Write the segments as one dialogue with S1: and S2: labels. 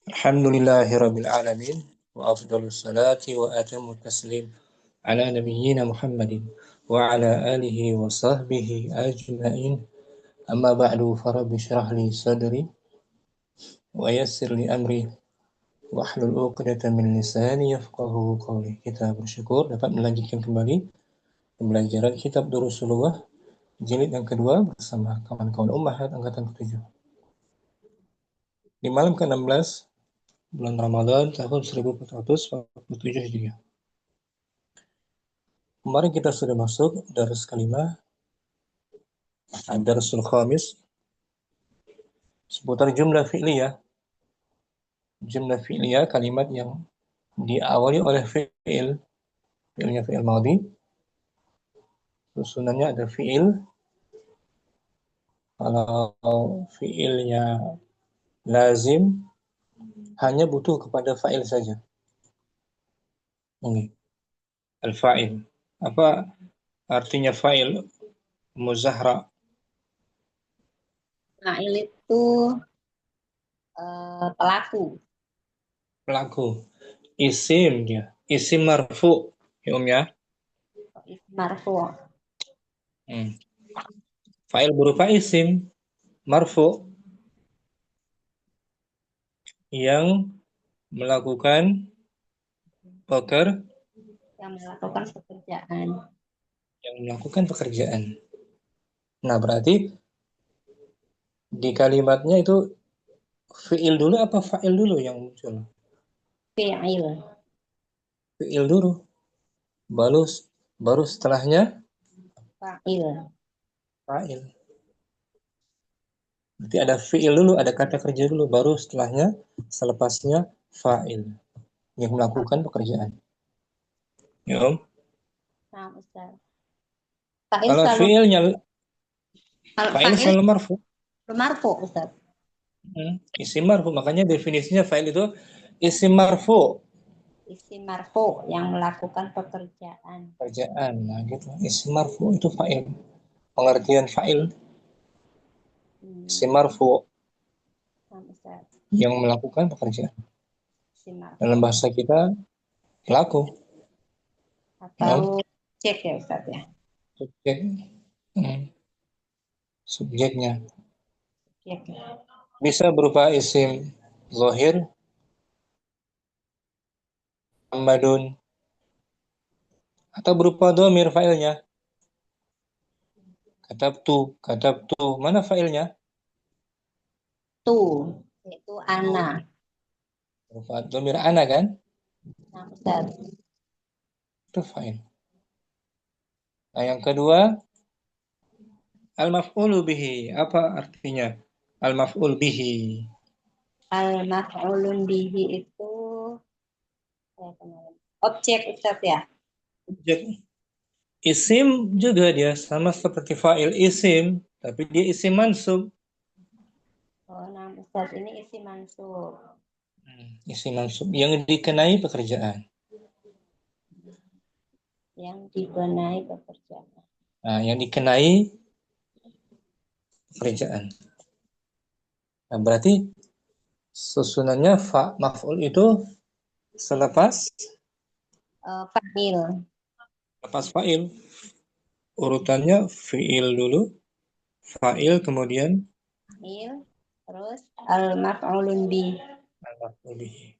S1: Alhamdulillahirabbil alamin wa afdhalus salati wa atamut taslim ala nabiyyina Muhammadin wa ala alihi wa sahbihi ajma'in. Amma ba'du, farabbi shrah li sadri wa yassir li amri wahlul 'uqdatam min lisani yafqahu qawli. Kita bersyukur dapat melanjutkan kembali pembelajaran kitab Durusulullah jilid yang kedua bersama kawan-kawan Ummahat angkatan ke-7. Di malam ke-16 bulan Ramadan tahun 1447 Hijriah. Kemarin kita sudah masuk dars kalimah, darsul khamis, seputar jumlah fi'liyah. Jumlah fi'liyah kalimat yang diawali oleh fi'ilnya fi'il madhi. Susunannya ada fi'il. Kalau fi'ilnya lazim, hanya butuh kepada fa'il saja. Ini al-fa'il. Apa artinya fa'il? Muzahra.
S2: Fa'il itu pelaku.
S1: Pelaku. Isim dia. Isim marfu. Ya ya.
S2: Marfu.
S1: Fa'il berupa isim marfu yang melakukan pekerjaan. Nah, berarti di kalimatnya itu fi'il dulu apa fa'il dulu yang muncul?
S2: Fi'il.
S1: Fi'il dulu. Baru setelahnya
S2: Fa'il.
S1: Berarti ada fi'il dulu, ada kata kerja dulu, baru selepasnya fa'il yang melakukan pekerjaan. Ya, Om?
S2: Nah, Ustaz.
S1: Kalau fi'ilnya fa'il selalu marfu.
S2: Marfu, Ustaz.
S1: Isim marfu, makanya definisinya fa'il itu isim marfu.
S2: Isim marfu yang melakukan pekerjaan.
S1: Nah gitu. Isim marfu itu fa'il. Pengertian fa'il. Isim marfu yang melakukan pekerjaan. Dalam bahasa kita pelaku.
S2: Atau subjek ya Ustaz ya.
S1: Subjeknya. Bisa berupa isim zahir, Muhammadun, atau berupa dhamir fa'ilnya. Katabtu. Mana fa'ilnya?
S2: Tu, itu ana.
S1: Berupa dhamir ana kan?
S2: Nah, Ustaz.
S1: Itu fa'il. Nah, yang kedua, al-maf'ulu bihi. Apa artinya? Al-maf'ul bihi.
S2: Al-maf'ulun bihi itu objek Ustaz ya.
S1: Objek. Isim juga dia sama seperti fa'il isim, tapi dia isim mansub.
S2: Oh, nah Ustaz, ini isim mansub.
S1: Isim mansub yang dikenai pekerjaan.
S2: Yang dikenai pekerjaan.
S1: Nah, yang dikenai pekerjaan. Nah, berarti susunannya maf'ul itu selepas
S2: fa'il.
S1: Lepas fa'il. Urutannya fi'il dulu, fa'il kemudian
S2: Fa'il, terus al-maf'ulun bi.
S1: al-maf'ul bihi.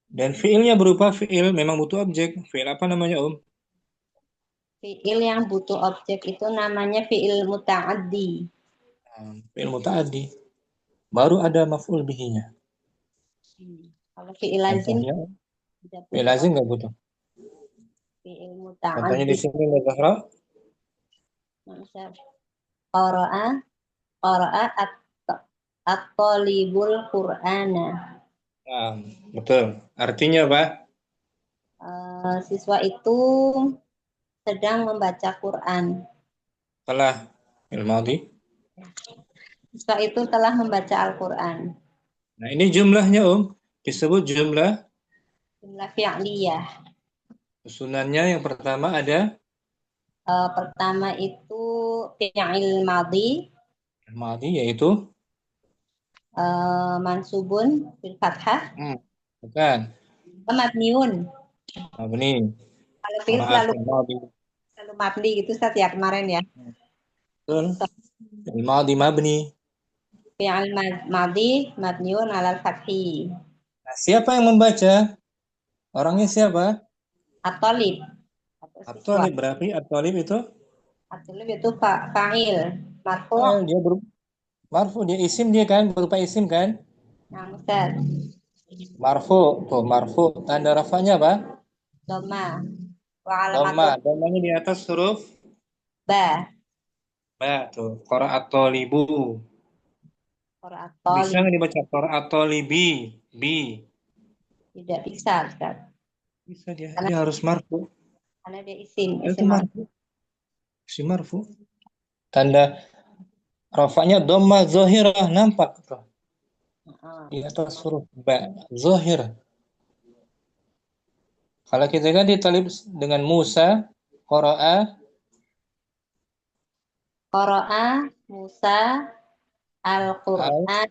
S1: Dan fi'ilnya berupa fi'il memang butuh objek. Fi'il apa namanya, Om?
S2: Fi'il yang butuh objek itu namanya fi'il muta'addi.
S1: Fi'il muta'addi. Baru ada maf'ul bihinya.
S2: Kalau fi'il lazim
S1: fi'il lazim nggak butuh.
S2: Fi'il
S1: Contohnya di
S2: muta'addi.
S1: sini Mbak Zahra.
S2: Qara'a at-talibul Qur'ana.
S1: Nah, betul. Artinya apa?
S2: Siswa itu sedang membaca Quran.
S1: Telah ilmadi.
S2: Siswa itu telah membaca Al-Quran.
S1: Nah, ini jumlahnya, Om. Disebut jumlah
S2: fi'liyah.
S1: Susunannya yang pertama ada
S2: pertama itu fi'il madhi.
S1: Madhi, yaitu
S2: Mansubun bil fathah.
S1: Bukan.
S2: Mabniun.
S1: Mabni.
S2: Kalau fi'il selalu
S1: Qira'atul madi.
S2: mabni gitu Ustaz ya kemarin ya.
S1: Betul. Al-madi mabni.
S2: Fi'il madhi mabniun alal fathi.
S1: Nah, siapa yang membaca? Orangnya siapa?
S2: At-talib atau siswa.
S1: At-Thalib. Berarti At-Thalib itu
S2: At-talib itu fa'il marfu'.
S1: fa'il, dia marfu, dia isim, dia kan berupa isim kan?
S2: Nah, Ustaz.
S1: Marfu. Tuh, marfu. Tanda rafanya apa?
S2: Dhamma wa
S1: Dhamma.
S2: alamatul
S1: Dhammanya di atas huruf
S2: ba.
S1: ba. Tuh, qara'at-thalibu.
S2: Qira'at
S1: Bisa
S2: talib.
S1: nggak dibaca qara'at-thalibi? Bi.
S2: Tidak bisa Ustaz.
S1: Bisa dia.
S2: Karena,
S1: Dia harus marfu.
S2: karena dia isim,
S1: Itu
S2: isim marfu.
S1: marfu. Isim marfu. Tanda rafanya dhamma zahirah, nampak tuh. Di atas huruf ba. Zahir. Kalau kita ganti talib dengan Musa, qara'a.
S2: Qara'a Musa Al-Qur'an.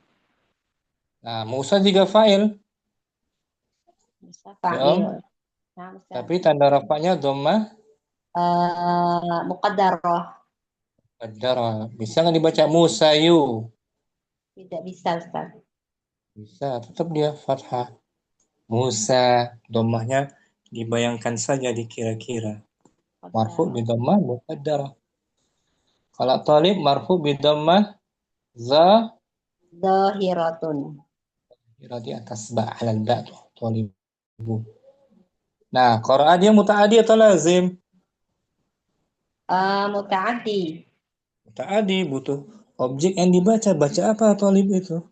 S1: Nah, Musa juga fa'il,
S2: Musa
S1: ya
S2: fa'il.
S1: Om.
S2: Nah, Ustaz.
S1: Tapi tanda rafanya dhammah
S2: Muqaddarah.
S1: qaddara. Bisa nggak dibaca Musayu?
S2: Tidak bisa Ustaz.
S1: Bisa, tetap dia fathah. Musa, dhammahnya dibayangkan saja, dikira-kira. Marfu bi
S2: Muqaddarah.
S1: dhammah muqaddara. Kalau talib marfu bi dhammah za,
S2: Zahiratun.
S1: kira di atas ba, alal ba tuh, talibu. Nah, qiraat dia muta'addi atau lazim?
S2: Muta'addi.
S1: Muta'addi, butuh objek yang dibaca. Baca apa talib itu?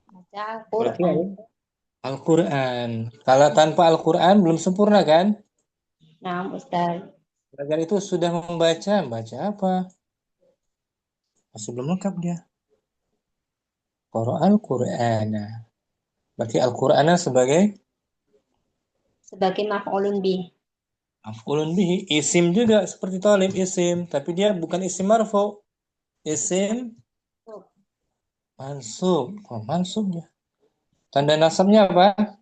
S2: Baca
S1: Berarti
S2: Al-Qur'an.
S1: Al-Quran. Kalau tanpa Al-Quran belum sempurna kan?
S2: Nah, Ustaz.
S1: Belajar itu sudah membaca, baca apa? Masih belum lengkap dia. Qara Al-Qur'ana. Berarti Al-Qur'ana sebagai
S2: Sebagai maf'ulun bih.
S1: maf'ulun bihi. Isim juga seperti talib isim, tapi dia bukan isim marfu. Isim mansub. Oh, mansub dia. Tanda nasabnya apa?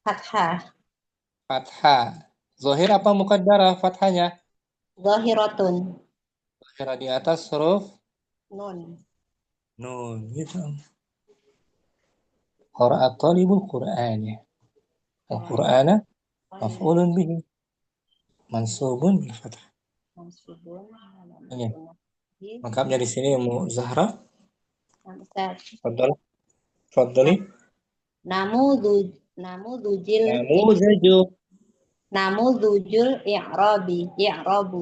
S2: Fathah.
S1: Fathah. Zahir apa muqaddarah fathahnya?
S2: Zahiratun.
S1: Zahir di atas huruf
S2: Nun.
S1: nun gitu. Qara'a talibul Qur'ani. Al-Qur'ana maf'ulun bihi. Mansubun bil fathah.
S2: Mansubun.
S1: Ini. Lengkapnya di sini Mu Zahra.
S2: Nah, Ustaz.
S1: Fadal. Fadali.
S2: Namudujil
S1: Namuzaju.
S2: namudujul i'rabu.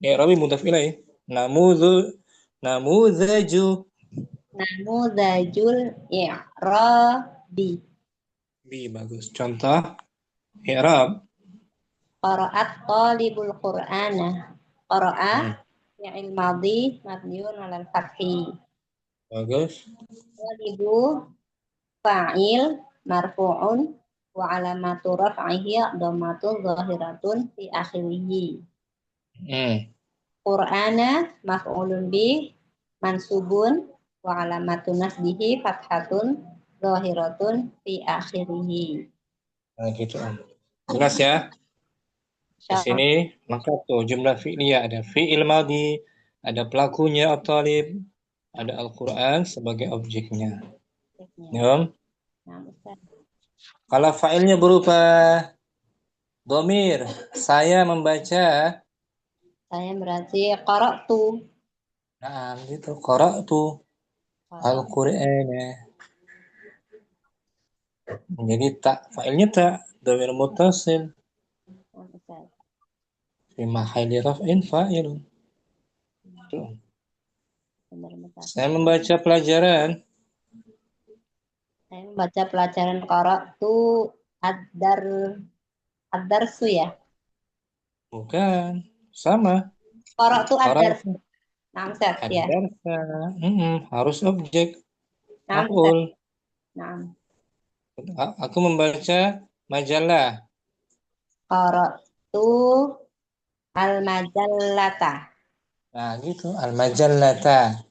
S1: I'rabi mudhaf ilaih. Namuzu. Namuzaju.
S2: Namudajul i'rabi.
S1: Bi bagus. Contoh i'rab.
S2: Qara'at talibul Qur'ana. Qara'a
S1: Hmm,
S2: fi'il madhi mabniun 'alal fathi.
S1: bagus.
S2: Talibu fa'il marfu'un wa 'alamatu raf'ihi dhammatun zahiratun fi akhirih.
S1: Hmm,
S2: Qur'ana maf'ulun bih mansubun wa 'alamatu nasbihi fathatun zahiratun fi akhirih.
S1: nah gitu Om. Jelas ya. Di
S2: Insyaallah.
S1: sini lengkap tuh jumlah fi'liyah, ada fi'il madhi, ada pelakunya at-talib, ada Al-Qur'an sebagai objeknya. Ya, Om.
S2: Nah, Ustaz.
S1: Kalau fa'ilnya berupa dhamir, saya membaca.
S2: Saya berarti qara'tu.
S1: Nah, gitu. Qara'tu
S2: Qara'tu.
S1: Al-Qur'an. Jadi tak failnya tak dhamir muttasil
S2: Nah, Ustaz.
S1: fi mahalli raf'in fa'ilun. Tuh.
S2: Benar mutasil.
S1: Saya membaca pelajaran.
S2: Saya membaca pelajaran qara'tu ad-dar ad-darsu ya.
S1: Bukan. Sama.
S2: Qara'tu ad-dars.
S1: Qara'tu
S2: Nah, Ustaz ya.
S1: ad-darsa. Harus objek.
S2: Nah, Ustaz.
S1: Maf'ul.
S2: Nah,
S1: Aku membaca majalah.
S2: qara'tu al-majallata.
S1: Nah, gitu. Al-majallata.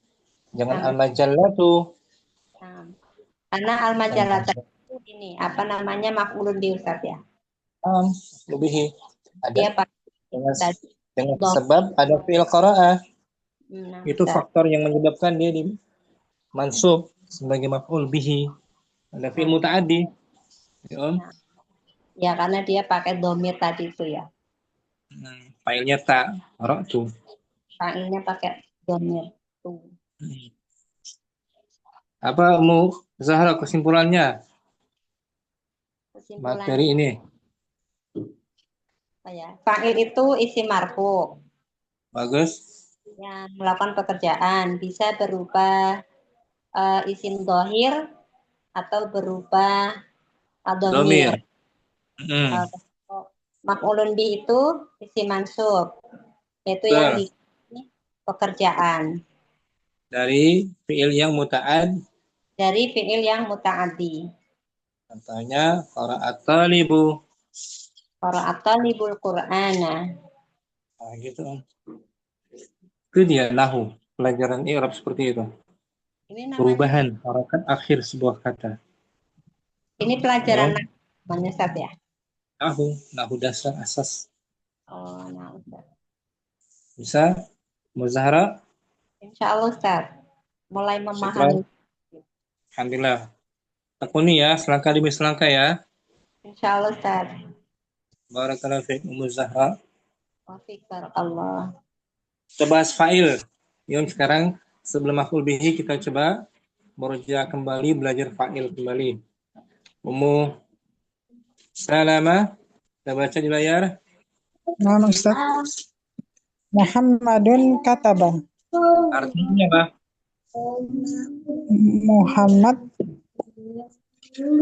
S1: Jangan
S2: Nah,
S1: al-majallatu.
S2: Karena al-majalata itu ini apa namanya maf'ulun bi Ustaz ya.
S1: Lebih ada
S2: Dia pakai
S1: dengan
S2: tadi
S1: dengan
S2: dom.
S1: sebab ada fi'il qara'ah.
S2: Nah,
S1: Itu
S2: Ustaz.
S1: faktor yang menyebabkan dia di mansub sebagai maf'ul bihi. Ada fi'il
S2: Nah,
S1: muta'addi. Ya, Om.
S2: nah. Ya karena dia pakai domir tadi itu ya.
S1: Fa'ilnya ta, qara'tu.
S2: Fa'ilnya pakai domir tuh.
S1: Apa mau Zahra kesimpulannya
S2: Kesimpulannya
S1: materi ini?
S2: apa ya? Fa'il itu isim marfu
S1: Bagus.
S2: yang melakukan pekerjaan bisa berupa isim dohir atau berupa
S1: Domir.
S2: domir.
S1: Hmm.
S2: Maf'ulun bi itu isim mansub, yaitu yang
S1: Betul.
S2: di pekerjaan
S1: Dari fi'il yang muta'ad.
S2: dari fi'il yang muta'addi.
S1: Contohnya qara'at talibu.
S2: Qara'at talibul Qur'ana.
S1: Nah, gitu. Itu dia nahu. Pelajaran i'rab seperti itu.
S2: Ini namanya
S1: Perubahan harakat akhir sebuah kata.
S2: ini
S1: Ya,
S2: pelajaran namanya Ustaz ya.
S1: nahu dasar asas.
S2: Oh, nah Ustaz.
S1: Bisa, Muzahara?
S2: Insya Allah Ustaz mulai
S1: Syukran.
S2: memahami.
S1: Alhamdulillah. Tekuni ya, selangkah demi selangkah ya.
S2: Insya Allah Ustaz.
S1: Barakallahu fiik Ummu Zahra.
S2: Wafiq barakallah.
S1: Kita bahas fa'il. Yuk sekarang sebelum maf'ul bihi kita coba merujuk kembali belajar fa'il kembali. Ummu Salama, kita baca di layar.
S3: Nah, Ustaz. Muhammadun kataba.
S1: Artinya apa?
S3: Muhammad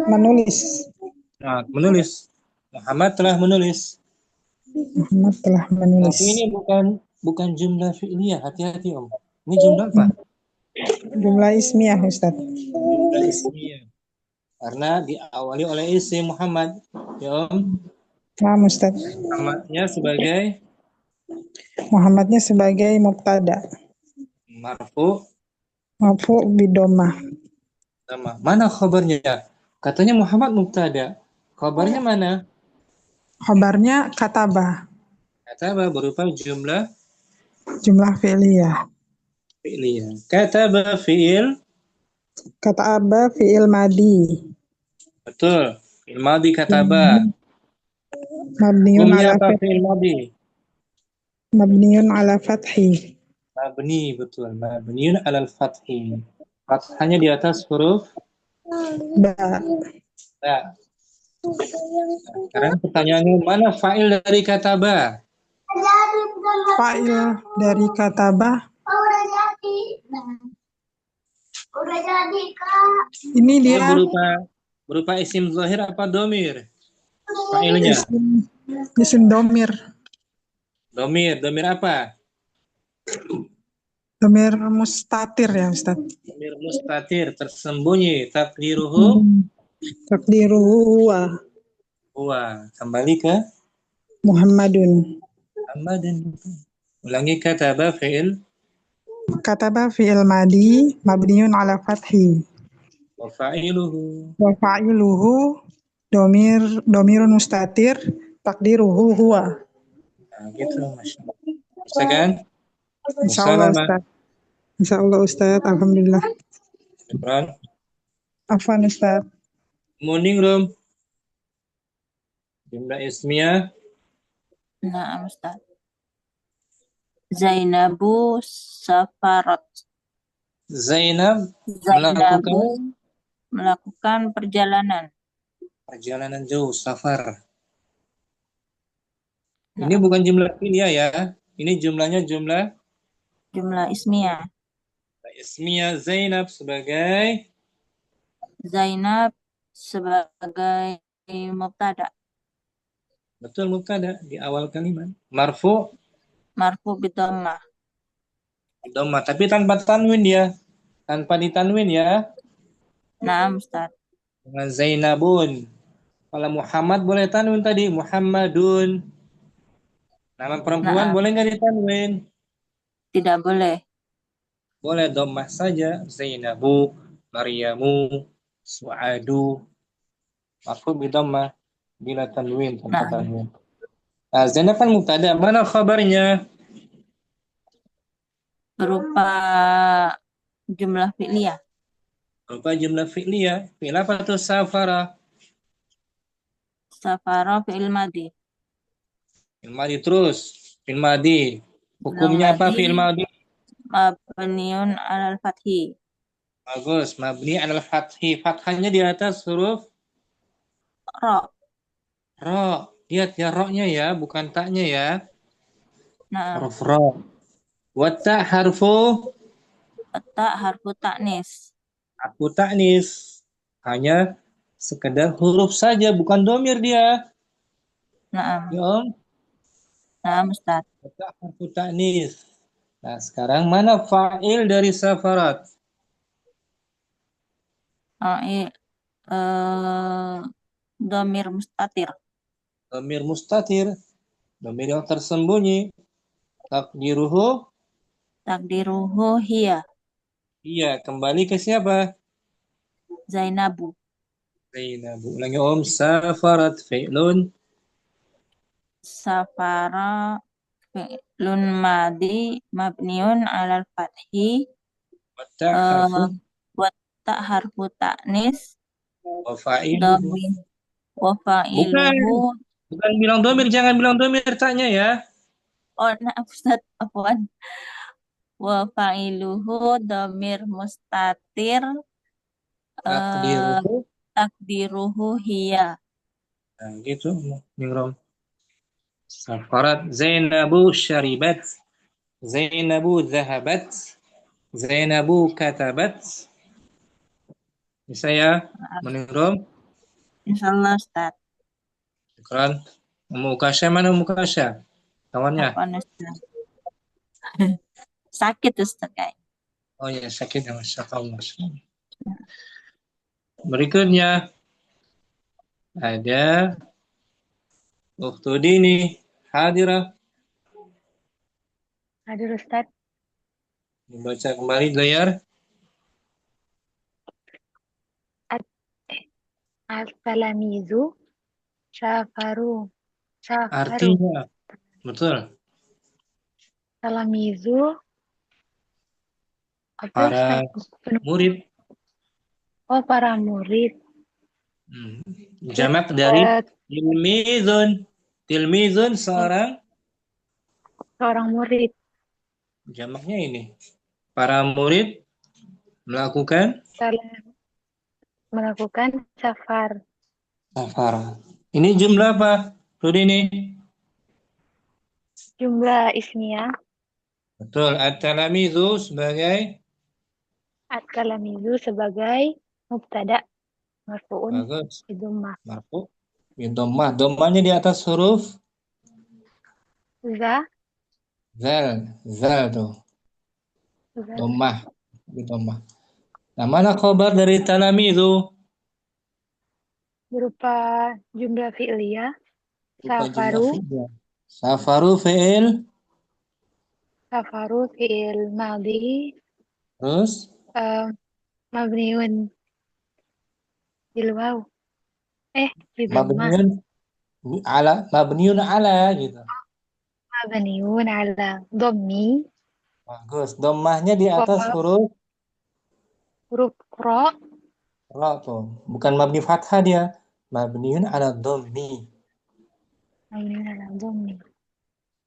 S3: menulis.
S1: Nah, menulis. Muhammad telah menulis.
S3: Muhammad telah menulis.
S1: Tapi ini bukan jumlah fi'liyah, hati-hati Om. Ini jumlah apa?
S3: Jumlah ismiyah, Ustaz.
S1: Jumlah ismiyah. Karena diawali oleh isim Muhammad. Ya Om.
S3: Nah, Ustaz. Muhammadnya sebagai mubtada.
S1: Marfu.
S3: Marfu bidomah.
S1: Mana khabarnya? Katanya Muhammad mubtada. Khabarnya mana?
S3: Khabarnya kataba.
S1: Kataba berupa jumlah
S3: fi'liyah.
S1: Kataba fi'il.
S3: Kataba fi'il madi.
S1: Betul. Fi'il madi kataba.
S3: Mabniun
S1: Hukumnya
S3: ala
S1: apa fi'il madi?
S3: Mabniun ala fathi.
S1: Mabni, betul. Mabniun alal fathi. Fathanya di atas huruf
S3: Ba.
S1: ba. Sekarang pertanyaannya, mana fa'il dari kataba?
S3: Fa'il dari kataba. Ini
S1: Dia
S3: dia
S1: berupa isim zahir apa domir? Fa'ilnya.
S3: isim domir.
S1: Domir apa?
S3: Domir mustatir ya, Ustaz.
S1: Domir mustatir, tersembunyi. Takdiruhu.
S3: Takdiruhu huwa.
S1: Kembali ke
S3: Muhammadun.
S1: Muhammadin. Ulangi kataba fi'il.
S3: Kataba fi'il madi mabniun ala fathi.
S1: Wa fa'iluhu.
S3: Wa fa'iluhu domirun mustatir takdiruhu huwa.
S1: Nah, gitu, Masya Allah. Bisa kan?
S3: Insyaallah
S1: Assalamualaikum.
S3: Ustaz. Insyaallah Ustaz. Alhamdulillah.
S1: Syukran.
S3: Afwan Ustaz.
S1: Morning room. Jumlah ismiyah.
S4: Nah, Ustaz. Zainabu safarat.
S1: Zainab
S4: Zainabu melakukan perjalanan.
S1: perjalanan jauh, safar.
S4: Nah,
S1: Ini bukan jumlah fi'liyah ya. Ini jumlahnya jumlah
S4: jumlah ismiyah.
S1: ismiyah. Zainab sebagai
S4: Zainab sebagai mubtada.
S1: betul mubtada di awal kalimat. Marfu
S4: Marfu bidomah.
S1: dhamma, tapi tanpa tanwin ya. Tanpa ditanwin ya.
S4: Nah, Ustaz.
S1: Dengan Zainabun. Kalau Muhammad boleh tanwin tadi, Muhammadun. Nama perempuan
S4: Nah,
S1: boleh nggak ditanwin?
S4: tidak boleh.
S1: Boleh dhammah saja. Zainabu, Maryamu. Su'adu. Marfu bidhammah. Bila tanwin, tanpa
S4: Naam.
S1: tanwin. Nah, Zainab kan mubtada. Mana khabarnya?
S4: Berupa jumlah fi'liyah.
S1: Berupa jumlah fi'liyah. Fi'il apa tuh? Safara.
S4: Safara fi'il madi.
S1: Fi'il madi terus. Fi'il madi.
S4: Fi'il
S1: Hukumnya apa
S4: madi
S1: fi'il madi?
S4: mabniun alal fathi.
S1: Bagus. Mabni alal fathi. Fathahnya di atas huruf
S4: Ra.
S1: ro. Lihat ya ro-nya ya, bukan taknya ya.
S4: Naam.
S1: Huruf ro. Wata harfu
S4: Ta harfu ta'nis.
S1: aku taknis. Hanya sekedar huruf saja, bukan domir dia.
S4: Naam.
S1: Ya Om.
S4: Naam Ustaz.
S1: Wata harfu taknis. Nah, sekarang mana fa'il dari safarat?
S4: Domir mustatir.
S1: Domir mustatir. Domir yang tersembunyi. Takdiruhu.
S4: Takdiruhu hiya.
S1: Iya, kembali ke siapa?
S4: Zainabu.
S1: Zainabu. Ulangi Om. Safarat fi'lun.
S4: Safara fi'lun madi mabniun alal fathi.
S1: Wata harfu
S4: Watta harfu ta'nis.
S1: wa fa'iluhu.
S4: Domir wa
S1: Bukan.
S4: fa'iluhu.
S1: Bukan bilang domir. Jangan bilang domir taknya ya.
S4: Oh, nah, Ustaz, apaan? Wa fa'iluhu domir mustatir.
S1: Takdiruhu.
S4: Takdiruhu hiya.
S1: Nah, gitu. Ningrom. Safarat Zainabu syaribat. Zainabu zahabat. Zainabu katabat. Bisa ya, meningrom.
S4: Insyaallah Ustaz.
S1: Syukran. Mukasya mana Mukasya? Kawannya.
S4: Apaan Ustaz? Sakit Ustaz kayak.
S1: Oh ya, sakit ya, Masya Allah. Berikutnya ada Ukhtu Dini hadirah.
S5: Hadir Ustaz.
S1: Dibaca kembali layar.
S5: Al-talamizu safaru.
S1: Artinya, betul.
S5: Talamizu apa
S1: Para
S5: Ustaz?
S1: murid.
S5: Oh, para murid.
S1: Jamak dari tilmizun. Tilmizun seorang.
S5: Seorang murid.
S1: Jamaknya ini. Para murid melakukan
S5: Melakukan safar.
S1: safar. Ini jumlah apa? Tuh ini.
S5: Jumlah ismiyah.
S1: Betul. At-talamizu sebagai.
S5: At-talamizu sebagai mubtada. Marfu'un
S1: Bagus.
S5: bidhammah.
S1: Marfu. Dhammah. Dhammahnya di atas huruf.
S5: Za.
S1: Zal. Zal tuh.
S5: Za.
S1: Dhammah. Dhammah. Nah, mana khabar dari talamizu?
S5: Berupa jumlah fi'liyah.
S1: Berupa jumlah
S5: Safaru.
S1: fi'il. Safaru fi'il.
S5: Safaru fi'il madhi.
S1: Terus.
S5: Mabniun bil waw. Bidhammah.
S1: Mabniun ala gitu.
S5: Mabniun ala dhammi.
S1: Bagus. Dhammahnya di atas huruf
S5: Huruf ra.
S1: ra tuh. Bukan mabni fathah dia. Mabniun ala dhammi.
S5: Mabniun ala dhammi.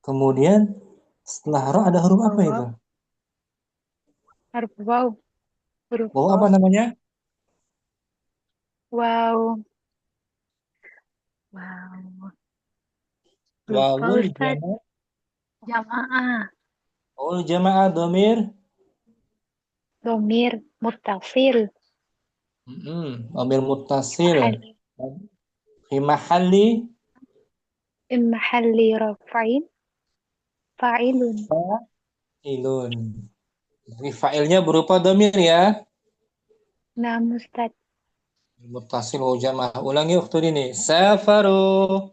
S1: Kemudian setelah ra ada huruf apa itu?
S5: Huruf waw. Huruf
S1: Waw
S5: waw.
S1: apa namanya?
S5: Waw. Wow. Lupa
S1: Wawul
S5: Ustaz. Jamaah.
S1: Wawul jamaah domir.
S5: Domir muttasil.
S1: Domir muttasil. Fi mahalli.
S5: Fi mahalli raf'in. Fa'ilun.
S1: Fa'ilun. Jadi fa'ilnya berupa domir ya.
S5: Naam Ustaz.
S1: Muttasil wa jamaah. Ulangi waktu ini. Safaru.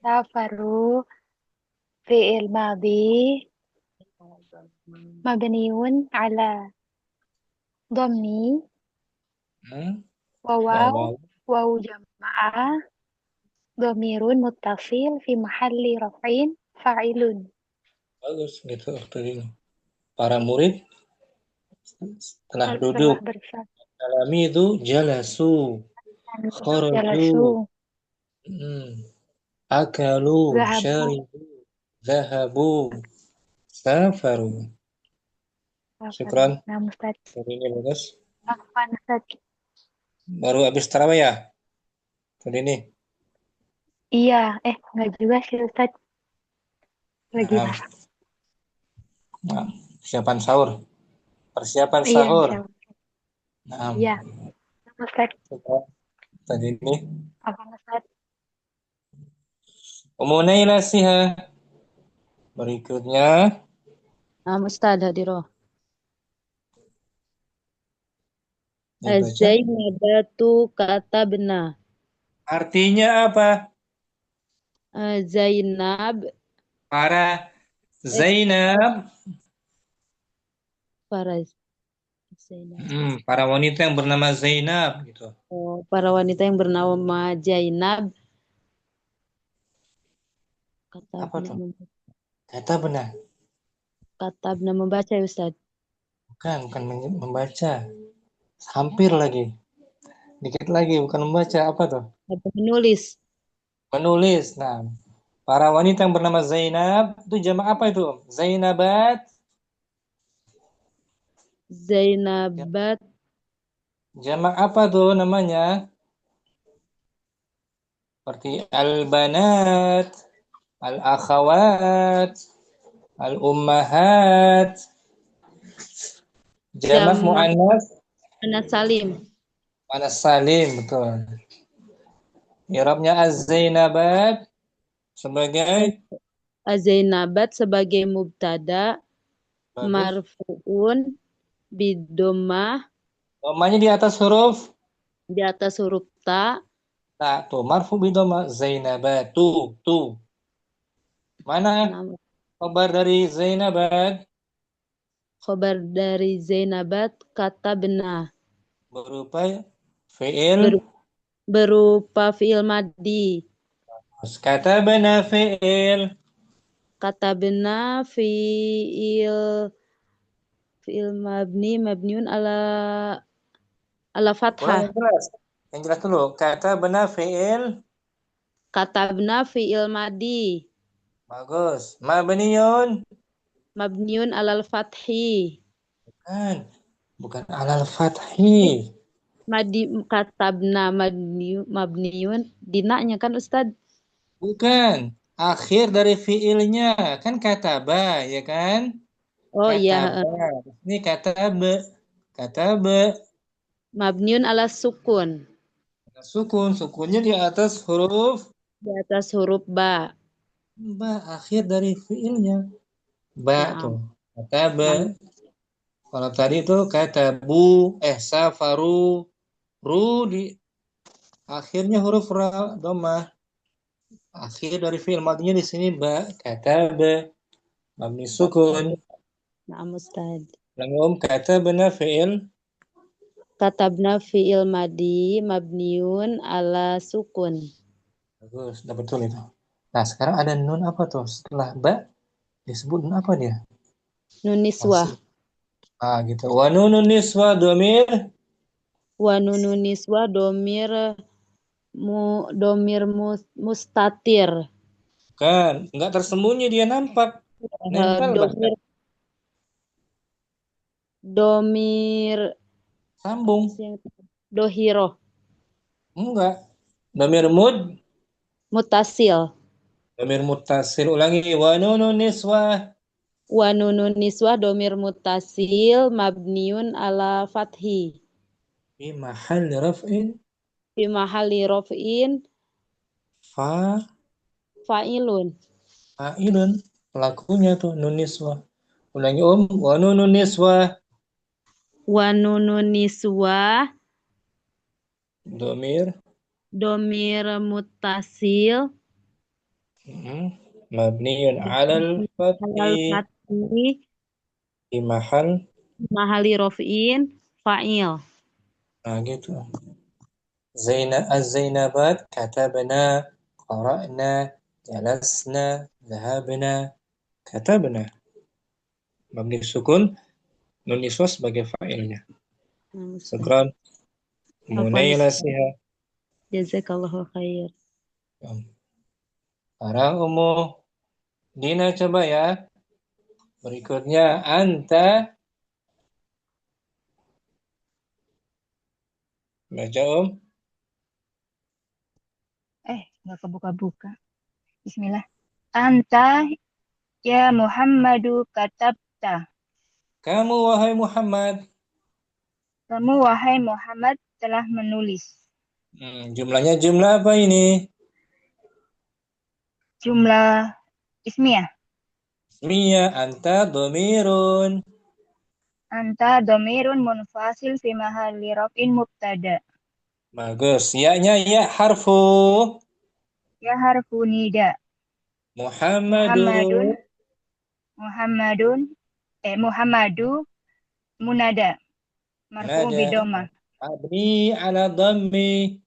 S5: Safaru. Fi'il madhi. Mabniun ala dhammi. Wawaw,
S1: Wawaw.
S5: waw jamaah, domirun muttasil fi mahalli raf'in fa'ilun.
S1: Bagus gitu waktu ini. Para murid setelah
S5: Setelah
S1: duduk,
S5: bersama
S1: alamidu jalasu, kharaju,
S5: jalasu,
S1: akalu,
S5: zahabu,
S1: syaribu, zahabu, safaru. Syukran.
S5: Nah, Ustaz.
S1: Hari ini bagus.
S5: Afwan, Ustaz.
S1: Baru habis tarawih ya? Tadi ini.
S5: Iya, nggak juga sih Ustaz. Lagi
S1: Nah,
S5: masak.
S1: nah, persiapan sahur. Persiapan
S5: Iya,
S1: sahur.
S5: insyaallah.
S1: Nah,
S5: Iya, Ustaz.
S1: syukran. Tadi ini.
S5: Afwan, Ustaz.
S1: Umunai siha. Berikutnya.
S6: Ustaz hadiroh.
S1: Dibaca.
S6: Az-Zainabatu katabna.
S1: Artinya apa?
S6: Zainab
S1: Para Zainab.
S6: para Zainab.
S1: Para wanita yang bernama Zainab gitu.
S6: Para wanita yang bernama Zainab
S1: Apa tuh?
S6: katabna
S1: Kata benar.
S6: katabna membaca ya Ustaz.
S1: Bukan membaca. Hampir lagi. Dikit lagi bukan membaca. Apa tuh?
S6: Menulis.
S1: Menulis. Nah, para wanita yang bernama Zainab itu jamak apa itu? Zainabat.
S6: Zainabat.
S1: Jamak apa tuh namanya? Seperti al-banat, al-akhawat, al-ummahat. Jamak muannas
S6: Anas Salim.
S1: Anas Salim, betul. I'rabnya az-Zainabat sebagai
S6: Az-Zainabat sebagai mubtada marfu'un bidomah
S1: domanya di atas huruf
S6: di atas huruf ta.
S1: ta, tuh marfu bidomah Zainabat. Tuh. Mana kabar dari Zainabat?
S6: Khabar dari Zainabat katabna
S1: Berupa fi'il
S6: berupa fi'il maddi.
S1: katabna fi'il
S6: Katabna fi'il mabniun ala fathah.
S1: Yang jelas dulu. Katabna fi'il.
S6: Katabna fi'il maddi.
S1: Bagus. Mabniun.
S6: Mabniun alal fathi.
S1: Bukan alal fathi.
S6: Katabna mabniun dinanya kan Ustaz?
S1: Bukan. Akhir dari fi'ilnya. Kan kataba, ya kan?
S6: Oh iya.
S1: Ini kataba.
S6: Mabniun ala sukun.
S1: Sukunnya di atas huruf.
S6: Di atas huruf ba.
S1: Ba, akhir dari fi'ilnya. Ba tuh. Kataba. Kalau tadi itu katabu, safaru. Ru di akhirnya huruf ra, domah. Akhir dari fi'il madinya di sini ba, kataba. Mabni sukun.
S6: Na'am Ustaz.
S1: Katabna fi'il.
S6: Katabna fi'il madi mabniun ala sukun.
S1: Bagus, udah betul itu. Nah, sekarang ada nun apa tuh? Setelah ba disebut nun apa dia?
S6: Nun niswah.
S1: Gitu. Wa nunun niswa domir.
S6: Wa nunun niswa domir mustatir.
S1: Kan, nggak tersembunyi, dia nampak. Nempel bahkan.
S6: Domir
S1: Sambung.
S6: Dohiro.
S1: Enggak. Domir
S6: mutasil.
S1: Domir mutasil. Ulangi. Wa nunun niswa.
S6: Wa nunun niswa domir mutasil mabniun ala fathi.
S1: Fi mahalli raf'in.
S6: Fi mahalli raf'in. Fa'ilun.
S1: Fa'ilun. Pelakunya tuh nun niswa. Ulangi wa nunun niswa.
S6: Wa nunun niswa domir mutasil
S1: mabniun alal fathi fi mahalli
S6: raf'in fa'il.
S1: Nah, gitu. Az-Zainabat, katabna, qara'na, jalasna, dhahabna, katabna. Mabni sukun, nun niswa sebagai fa'ilnya.
S6: Nah, Ustaz.
S1: Syukran.
S6: Afwan,
S1: Munayla
S6: Ustaz.
S1: siha.
S6: Jazakallahu khair.
S1: Sekarang Dina coba ya. Berikutnya anta. Baca
S5: Nggak kebuka-buka. Bismillah. Anta ya Muhammadu katabta.
S1: Kamu wahai Muhammad.
S5: Kamu wahai Muhammad telah menulis.
S1: Jumlahnya jumlah apa ini?
S5: Jumlah ismiyah.
S1: Ismiyah, anta domirun.
S5: Anta domirun munfasil fi mahalli raf'in mubtada.
S1: Bagus. Ya-nya ya harfu.
S5: Ya harfu nida.
S1: Muhammadun.
S5: Muhammadu munada. Marfu
S1: Nada.
S5: bidoma.
S1: Mabni ala dhammi.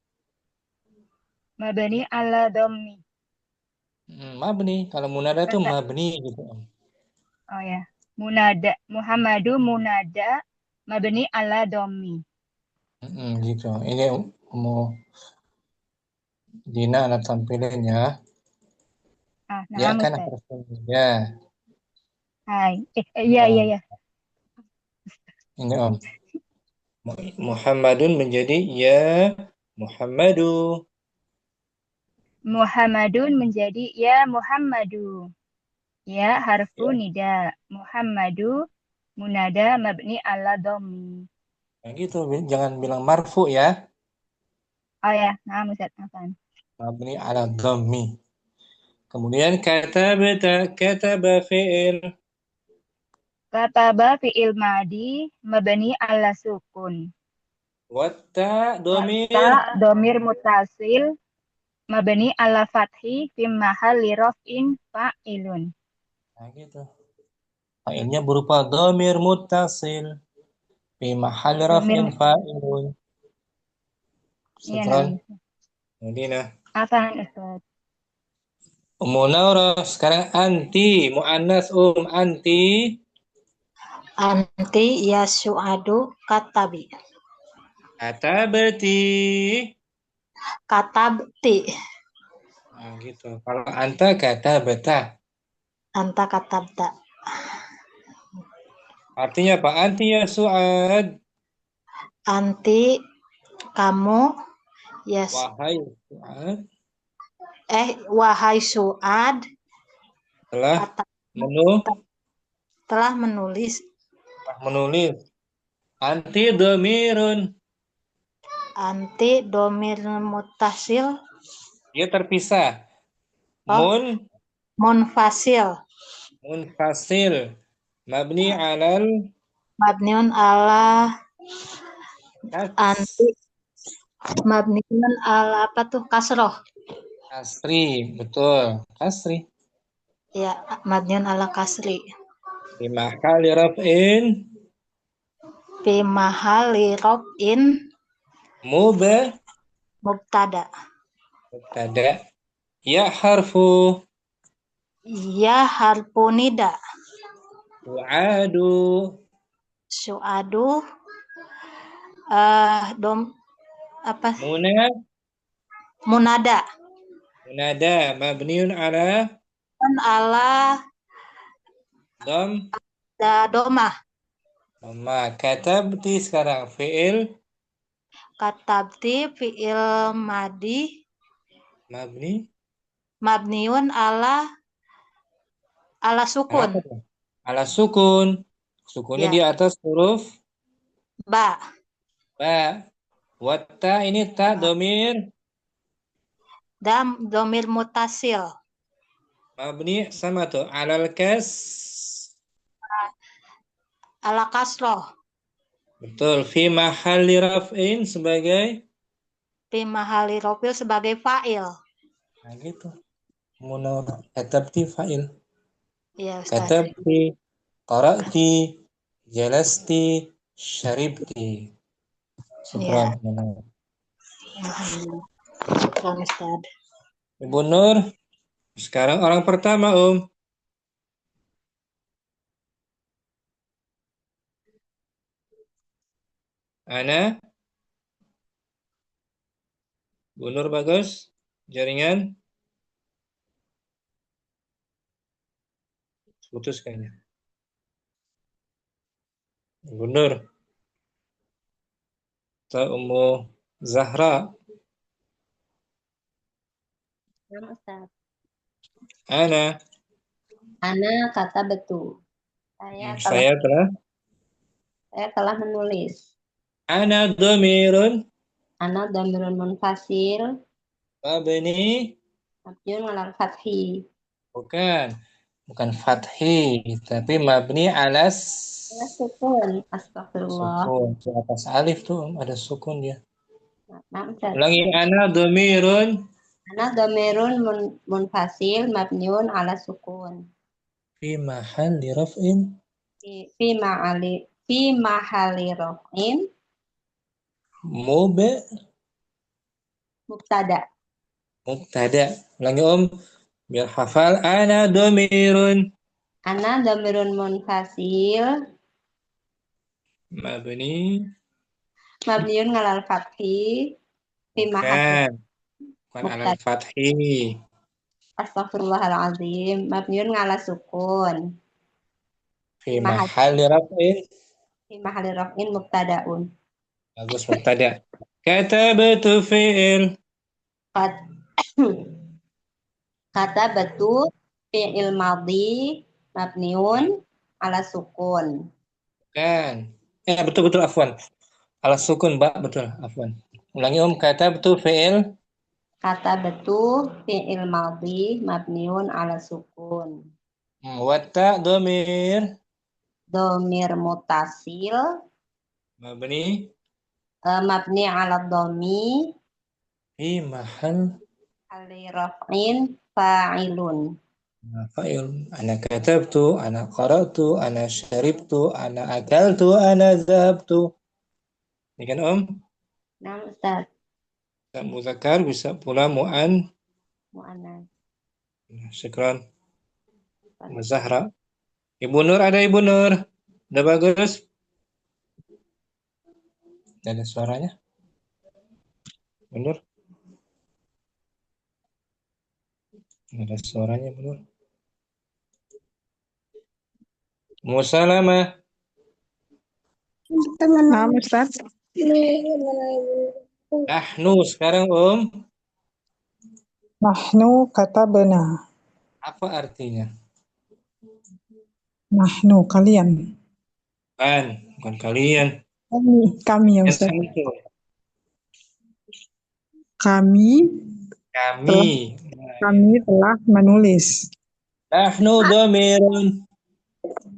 S5: Mabani ala dhammi.
S1: Mabni. Kalau munada tuh mabni gitu.
S5: Oh ya. Munada. Muhammadu munada. Mabani ala dhammi.
S1: Gitu. Ini mau Dina anak tampilin ya. Ya kan harus ya.
S5: Hai. Iya.
S1: Ini Muhammadun menjadi ya Muhammadu.
S5: Muhammadun menjadi ya Muhammadu. Ya harfu nida. Muhammadu munada mabni ala dhammi.
S1: Nah gitu, jangan bilang marfu ya.
S5: Oh ya, nah Ustaz, apaan?
S1: Mabni ala dhammi. Kemudian kataba fi'il.
S5: Kataba fi'il madi mabni ala sukun.
S1: Watta domir.
S5: Ta domir mutasil mabni ala fathi fi mahalli raf'in fa'ilun.
S1: Nah gitu. Fa'ilnya berupa domir muttasil fi mahalli raf'in fa'ilun. Syukran. Dina.
S5: Apaan Ustaz?
S1: Naura, sekarang anti, mu'annas anti.
S7: Anti ya su'adu katabi.
S1: Katabati.
S7: Katabti.
S1: Nah gitu. Kalau anta katabata.
S7: Anta katabta.
S1: Artinya apa? Anti ya su'ad.
S7: Anti kamu ya
S1: Wahai su'ad.
S7: wahai su'ad telah menulis.
S1: Anti domirun.
S7: Anti domir mutasil.
S1: Dia terpisah.
S7: Munfasil.
S1: Mabni alal.
S7: Mabniun ala. Anti. Mabniun ala apa tuh? Kasroh.
S1: Kasri, betul. Kasri.
S7: Ya, mabniun ala kasri.
S1: Fi mahali raf'in.
S7: Fi mahali raf'in. Mubtada.
S1: Ya harfu.
S7: Ya harfu nida. Su'adu. Munada.
S1: Mabniun ala
S7: domah.
S1: Katabti sekarang fi'il.
S7: Katabti fi'il madi. Mabniun ala sukun.
S1: Ala sukun. Sukunnya di atas huruf
S7: ba.
S1: Watta ini ta domir.
S7: Domir mutasil.
S1: Mabni sama tuh. Ala
S7: kasroh.
S1: Betul. Fi mahalli raf'in sebagai.
S7: Fi mahalli raf'il sebagai fa'il.
S1: Nah gitu. Katabti fa'il.
S7: Iya, Ustaz.
S1: Katabti, qara'ti, jalasti, syaribti. Syukran.
S7: Alhamdulillah. Syukran Ustaz.
S1: Ibu Nur, sekarang orang pertama, Ana, Bu Nur bagus, jaringan, putus kayaknya. Bu Nur, atau Ummu Zahra,
S2: Nah, Ustaz.
S1: Ana,
S2: Ana kata betul.
S1: saya
S2: telah menulis.
S1: Ana dhamirun
S2: Ana dhamirun munfasil
S1: mabni,
S2: mabniun 'alal fathi.
S1: bukan fathi, tapi mabni alas
S2: Sukun. Astagfirullah.
S1: sukun. Di atas alif tuh ada sukun dia.
S2: Nah, Ustaz.
S1: Ulangi, ana dhamirun
S2: Ana dhamirun munfasil mabniun 'ala sukun.
S1: fi mahalli raf'in
S2: Fi mahalli raf'in mubtada.
S1: Ulangi biar hafal. Ana dhamirun
S2: Ana dhamirun munfasil
S1: mabni,
S2: mabniun 'alal fathi fi mahalli
S1: bukan alal fathi.
S2: Astaghfirullahaladzim. Mabniun 'ala sukun.
S1: Fi mahalli raf'in.
S2: Fi mahalli raf'in mubtadaun.
S1: Bagus, mubtada. Katabtu fi'il.
S2: Katabtu fi'il madhi mabniun 'ala sukun.
S1: Betul afwan. Ala sukun, Mbak, betul, afwan. Ulangi, katabtu fi'il.
S2: Katabtu fi'il madhi mabniun 'ala sukun.
S1: Watta dhamir.
S2: Dhamir mutasil
S1: Mabni
S2: 'ala dhammi
S1: fi mahal
S2: raf'in fa'ilun.
S1: fa'il. Ana katabtu, ana qara'tu, ana syaribtu, ana akaltu, ana zahabtu. Ini kan,
S2: Nah, Ustaz.
S1: Bisa muzakkar, bisa pula mu'annas. Syukran. Zahra. Ibu Nur, ada Ibu Nur? Udah bagus? Tidak ada suaranya? Ibu Nur? Tidak ada suaranya, Ibu Nur. Musalamah.
S3: Nah, Ustaz.
S1: Nahnu sekarang,
S3: Nahnu katabna.
S1: Apa artinya?
S3: Nahnu, kalian.
S1: Bukan kalian.
S3: Kami ya Ustaz. Kami telah menulis.
S1: Nahnu dhamirun.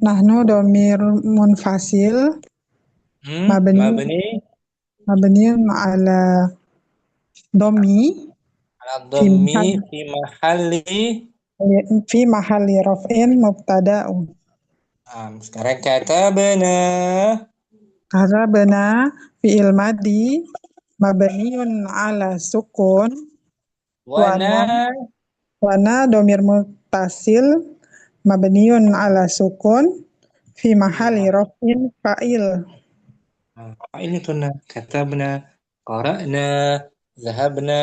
S3: Nahnu dhamir munfasil mabniun 'ala dhammi fi mahalli raf'in mubtada'un.
S1: Sekarang katabna
S3: fi'il madhi mabniun 'ala sukun wana dhamir muttasil mabniun 'ala sukun fi mahalli raf'in fa'il.
S1: Fa'il itu katabna, qara'na, zahabna,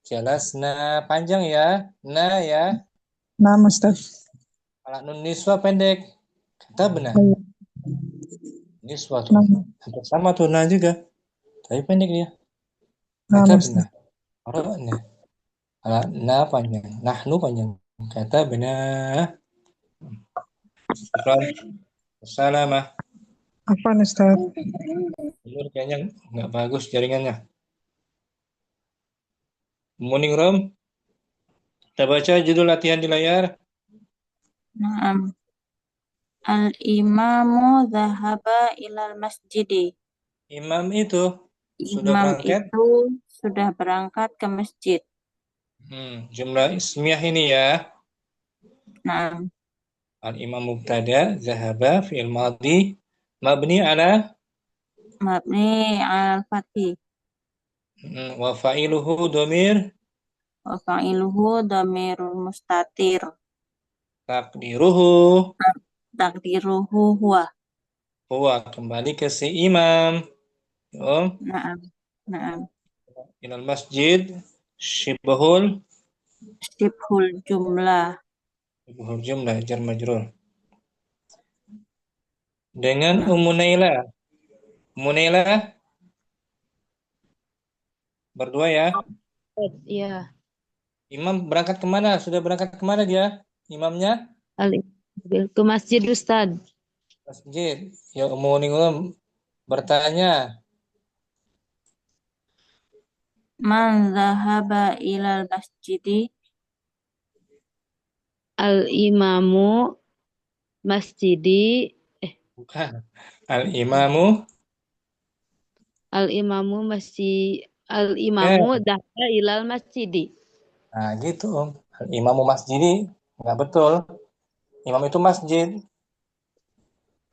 S1: jalasna, panjang ya, ya.
S3: Nah, Ustaz.
S1: Kalau nun niswa pendek, katabna. Niswa tuh, hampir sama tuh juga, tapi pendek dia. Katabna, qara'na. Kalau panjang, nahnu panjang, katabna. Salamah.
S3: Apa Ustaz?
S1: Bener, kayaknya nggak bagus jaringannya. Morning Rom. Kita baca judul latihan di layar.
S4: Naam. Al-imamu dhahaba ilal masjidi.
S1: Imam itu
S4: sudah berangkat ke masjid.
S1: Jumlah ismiyah ini ya.
S4: Naam.
S1: Al-imam mubtada, dhahaba fi'il madhi mabni ala
S4: Mabni al fathi.
S1: Wa fa'iluhu domir
S4: Wa fa'iluhu dhamirul mustatir.
S1: takdiruhu
S4: Takdiruhu huwa.
S1: huwa. Kembali ke si imam. Yuk.
S4: Naam. Naam.
S1: Ilal masjid syibhul
S4: Sibhul jumlah.
S1: jumlah jar majrur. Dengan Ummu Naila. Ummu Naila berdua ya.
S6: Ya.
S1: Imam berangkat kemana? Sudah berangkat kemana dia? Imamnya?
S6: Ke masjid Ustaz.
S1: Masjid. Ya Ummu Naila bertanya.
S4: Man dhahaba ilal masjidi.
S6: Al-imamu masjidi.
S1: Bukan. Al-imamu.
S6: Al-imamu dhahaba ilal masjidi.
S1: Nah gitu Om. Al-imamu masjidi. Nggak betul. Imam itu masjid.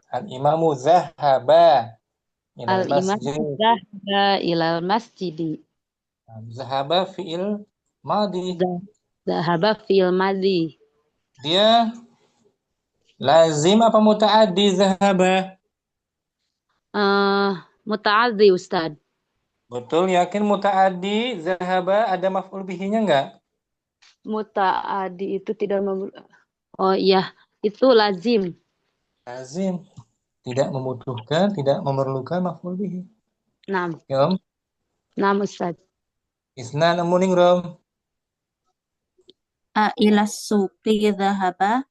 S1: Al-imamu zahaba ilal masjid.
S6: Al-imamu dhahaba ilal masjidi.
S1: Zahaba fi'il madi.
S6: Dhahaba fil madi.
S1: Dia lazim apa muta'addi zahaba?
S6: Muta'addi Ustaz.
S1: Betul, yakin muta'addi zahaba ada maf'ul bihinya enggak?
S6: Muta'addi itu tidak Oh iya, itu lazim.
S1: Lazim. Tidak membutuhkan, tidak memerlukan maf'ul bihi.
S6: Naam.
S1: Ya Om?
S6: Naam Ustaz.
S1: Isnan amuning Rom.
S4: A ilas suqi dhahaba.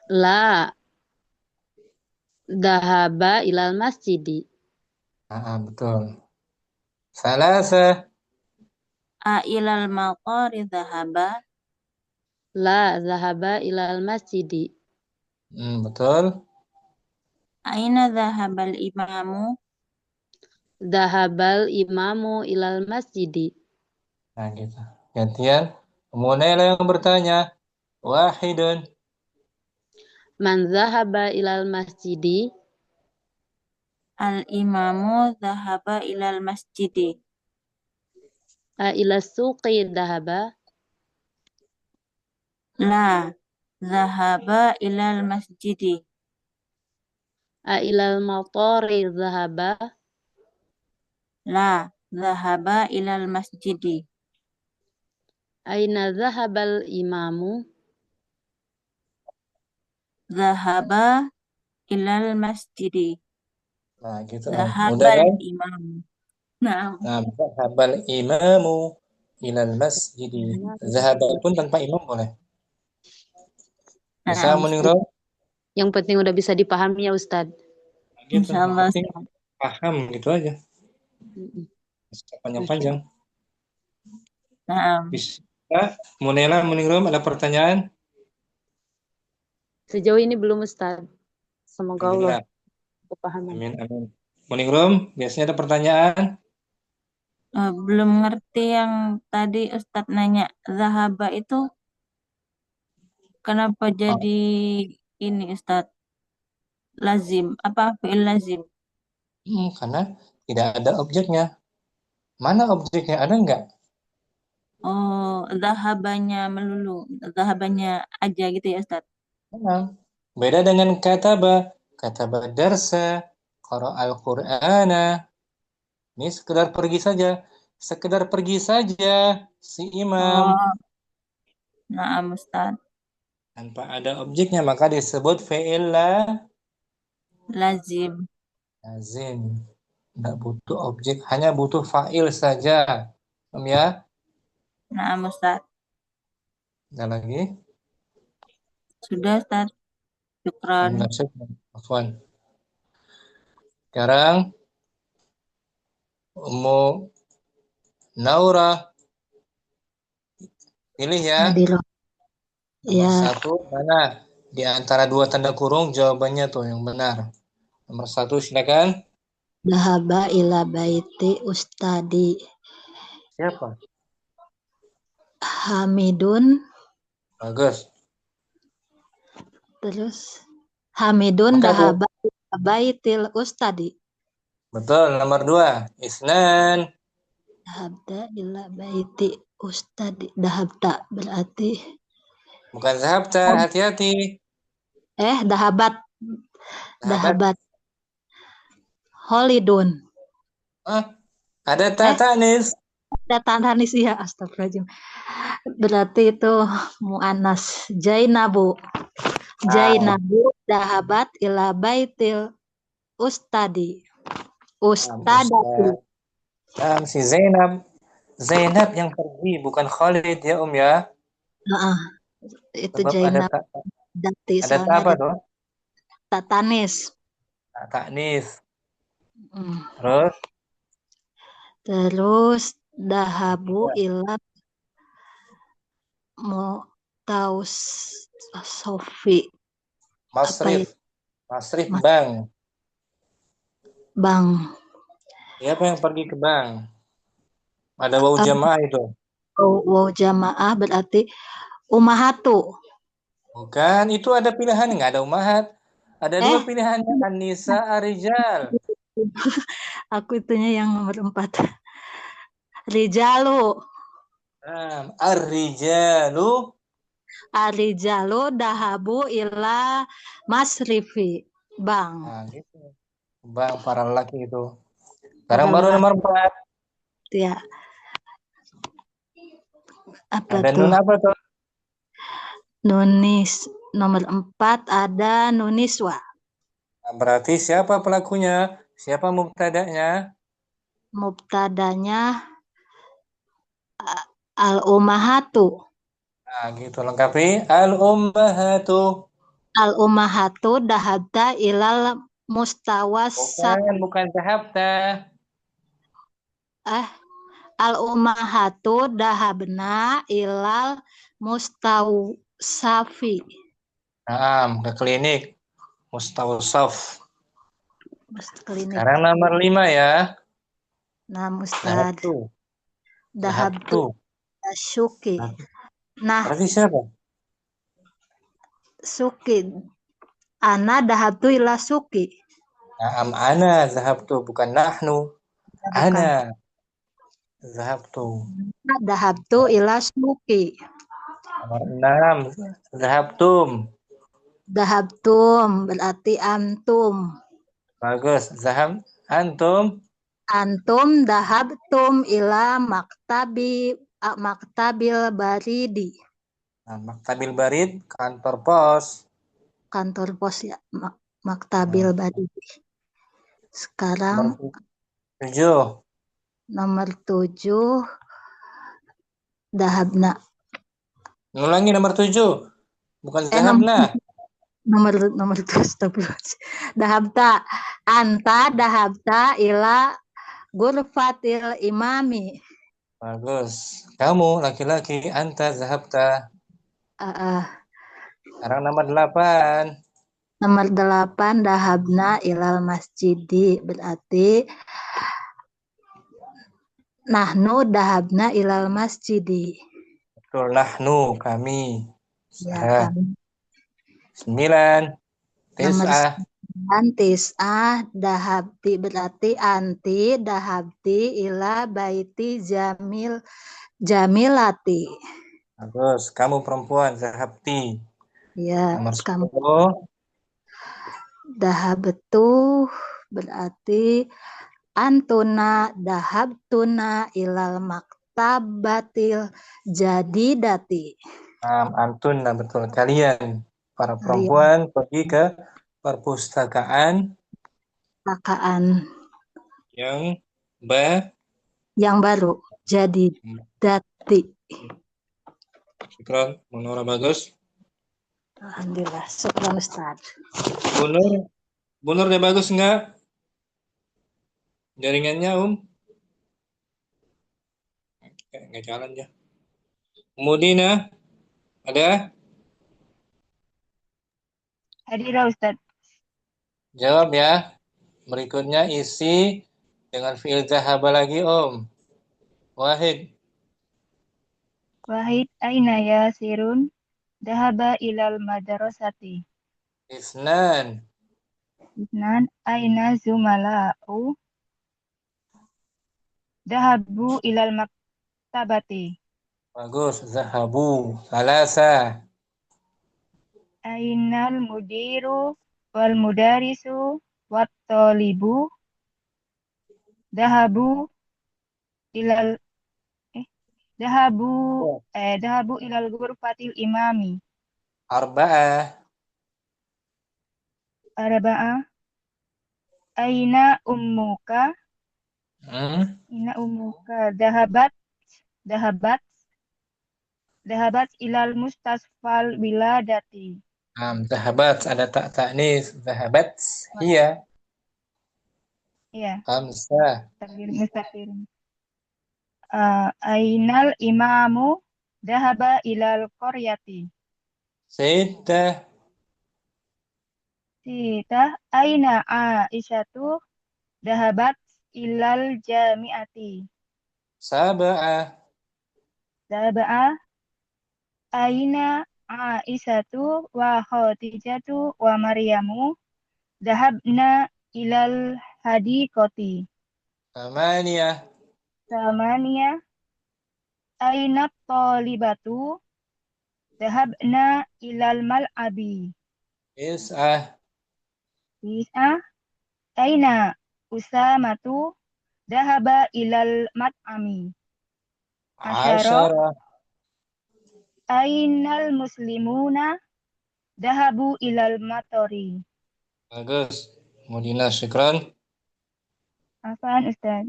S6: La dhahaba ilal masjidi.
S1: Betul. Salasa.
S4: A ilal maqari dhahaba.
S6: La dhahaba ilal masjidi.
S1: Betul.
S4: Aina dhahabal imamu.
S6: Dhahabal imamu ilal masjidi.
S1: Nah gitu. Gantian. Kemudian yang bertanya. Wahidun.
S6: Man dhahaba ilal masjidi.
S4: Al imamu dhahaba ilal masjidi.
S6: A ila suqi dhahaba.
S4: La dhahaba ilal masjidi.
S6: A ilal matari dhahaba.
S4: La dhahaba ilal masjidi.
S6: Aina dhahabal imamu.
S4: Dhahaba ilal masjidi.
S1: Nah gitu Om. Mudah
S4: Dhahabal
S1: kan?
S4: imamu. Nah,
S1: Nah, zahabal imamu ilal masjidi. Zahaba pun tanpa imam boleh. Bisa amuning Rom?
S6: Yang penting udah bisa dipahami ya Ustaz.
S1: Gitu.
S4: insyaallah.
S1: Penting paham gitu aja. Panjang-panjang.
S4: Nah,
S1: Bisa. Munela, Muningrum, ada pertanyaan?
S6: Sejauh ini belum Ustaz. Semoga Allah
S1: Alhamdulillah.
S6: kepahaman.
S1: Amin, amin. Muningrum, biasanya ada pertanyaan?
S4: belum ngerti yang tadi Ustadz nanya zahaba itu kenapa jadi ini Ustadz lazim apa fi'il lazim?
S1: Karena tidak ada objeknya. Mana objeknya? Ada enggak?
S4: Oh, zahabanya melulu, zahabanya aja gitu ya Ustadz.
S1: Beda dengan kataba. Kataba darsa, qara al-Qur'ana. Ini sekedar pergi saja. Sekedar pergi saja si imam.
S4: Oh, nah Ustadz.
S1: Tanpa ada objeknya maka disebut fi'il
S4: Lazim.
S1: lazim. Tidak butuh objek, hanya butuh fa'il saja. Paham ya?
S4: Nah Ustadz.
S1: Ada lagi?
S4: Sudah Ustadz. Syukran.
S1: Afwan. Sekarang Ummu Naura. Pilih ya. Nomor satu mana? Di antara dua tanda kurung jawabannya tuh yang benar. Nomor satu silakan.
S7: Dhahaba ila baiti ustadi.
S1: Siapa?
S7: Hamidun.
S1: Bagus.
S7: Terus Hamidun
S1: Maka
S7: dhahaba ila baitil ustadi.
S1: Betul, nomor 2. Isnan.
S7: Dahabta ila baiti ustadi. Dahabta berarti
S1: Bukan zahabta, hati-hati.
S7: dahabat.
S1: Zahabat.
S7: Dahabat. Holidun.
S1: Ada ta ta'nis.
S7: Tanis ya, astagfirullahaladzim. Berarti itu mu'anas. Jainabu. Jainabu dahabat ila baitil ustadi. Ustadatu.
S1: Si Zainab. Zainab yang pergi, bukan Khalid ya ya.
S7: Itu
S1: Sebab
S7: Jainab.
S1: ada ta apa tuh?
S7: Tanis.
S1: Ta'nis.
S7: Terus dahabu ila taus sofi.
S1: Masrif. Masrif bank.
S7: Bank.
S1: Siapa yang pergi ke bank? Ada waw jamaah itu.
S7: Waw jamaah berarti umahatu.
S1: Bukan, itu ada pilihan, nggak ada umahat. Ada 2 pilihan, an-nisa, ar-rijal.
S7: Aku itunya yang nomor 4. Rijalu.
S1: Ar-rijalu.
S7: Ar-rijalu dahabu ila masrifi. Bang.
S1: Nah, gitu. Bang, para lelaki itu. Sekarang baru nomor 4.
S7: Ya. Apa
S1: ada
S7: tuh?
S1: nun apa tuh?
S7: Nunis. Nomor 4 ada nuniswa.
S1: Nah, berarti siapa pelakunya? Siapa mubtadanya?
S7: Mubtadanya al-ummahatu.
S1: Nah, gitu lengkapi. Al-ummahatu.
S7: Al-ummahatu dahabta ilal mustawas.
S1: Bukan dahabta.
S7: Al-ummahatu dahabna ilal mustawsafi.
S1: Ke klinik. Mustawsaf.
S7: Klinik.
S1: Sekarang nomor 5 ya.
S7: Nah, Ustad.
S1: Dahabtu.
S7: Syuki. Nah,
S1: berarti siapa?
S7: Suki. Ana dahabtu ila Suki.
S1: Ana zahabtu, bukan nahnu. Ana zahabtu.
S7: Dahabtu ila Suki.
S1: Nomor 6. Zahabtum.
S7: Dahabtum berarti antum.
S1: Bagus. Antum.
S7: Antum dahabtum ila maktabil baridi.
S1: Maktabil barid, kantor pos.
S7: Kantor pos ya, maktabil baridi. Sekarang nomor 7 dahabna.
S1: Ngulangi nomor 7. Bukan zahabna.
S7: Nomor 7 dahabta. Anta dahabta ila gurfatil imami.
S1: Bagus. Kamu laki-laki, anta zahabta. Sekarang nomor 8.
S7: Nomor 8 dahabna ilal masjidi berarti nahnu dahabna ilal masjidi.
S1: Betul, nahnu kami.
S7: Ya, kami.
S1: 9.
S7: Tis'ah dahabti berarti anti dahabti ila baiti jamilati.
S1: Bagus, kamu perempuan zahabti.
S7: Ya,
S1: nomor 10.
S7: Kamu dahabtu berarti antuna dahabtuna ilal maktabatil jadidati.
S1: Antun, betul. Kalian, para perempuan, pergi ke perpustakaan
S7: yang baru. Jadi dati.
S1: Syukran, Munora bagus.
S7: Alhamdulillah, syukran Ustaz.
S1: Bunur udah bagus enggak? Jaringannya, Nggak jalan ya. Mudina, ada?
S5: Hadir Ustaz.
S1: Jawab ya. Berikutnya isi dengan fi'il zahaba lagi, Wahid.
S5: Wahid aina yasirun dahaba ilal madrasati.
S1: Isnan
S5: Isnan aina zumala'u Dahabu ilal maktabati.
S1: Bagus. Zahabu. Salasa.
S5: Ainal mudiru wal mudarisu wat talibu. Dahabu ilal dahabu ilal ghurfatil imami.
S1: Arba'ah.
S5: Arba'ah. Aina ummuka?
S1: Hmm.
S5: Aina ummuka? Dahabat ilal mustasfal wiladati.
S1: Zahabat. Ada tak taknis. Zahabat. Hiya.
S5: Iya,
S1: Khamsah.
S5: takdir mustaqir. Ainal imamu dahaba ilal qaryati.
S1: Sittah.
S5: Sita aina Aisyatu dahabat ilal jami'ati.
S1: Sab'ah.
S5: Sab'a aina Aisyatu wa Khadijatu wa Maryamu dahabna ilal hadiqati.
S1: Thamaniyah.
S5: Samania aina talibatu dahabna ilal mal'abi.
S1: Tis'ah.
S5: Tis'a aina Usamatu dahaba ilal mat'ami. Asyara
S1: Asyarah.
S5: ainal muslimuna dahabu ilal matori.
S1: Bagus. Mudina, syukran.
S5: Apaan Ustaz?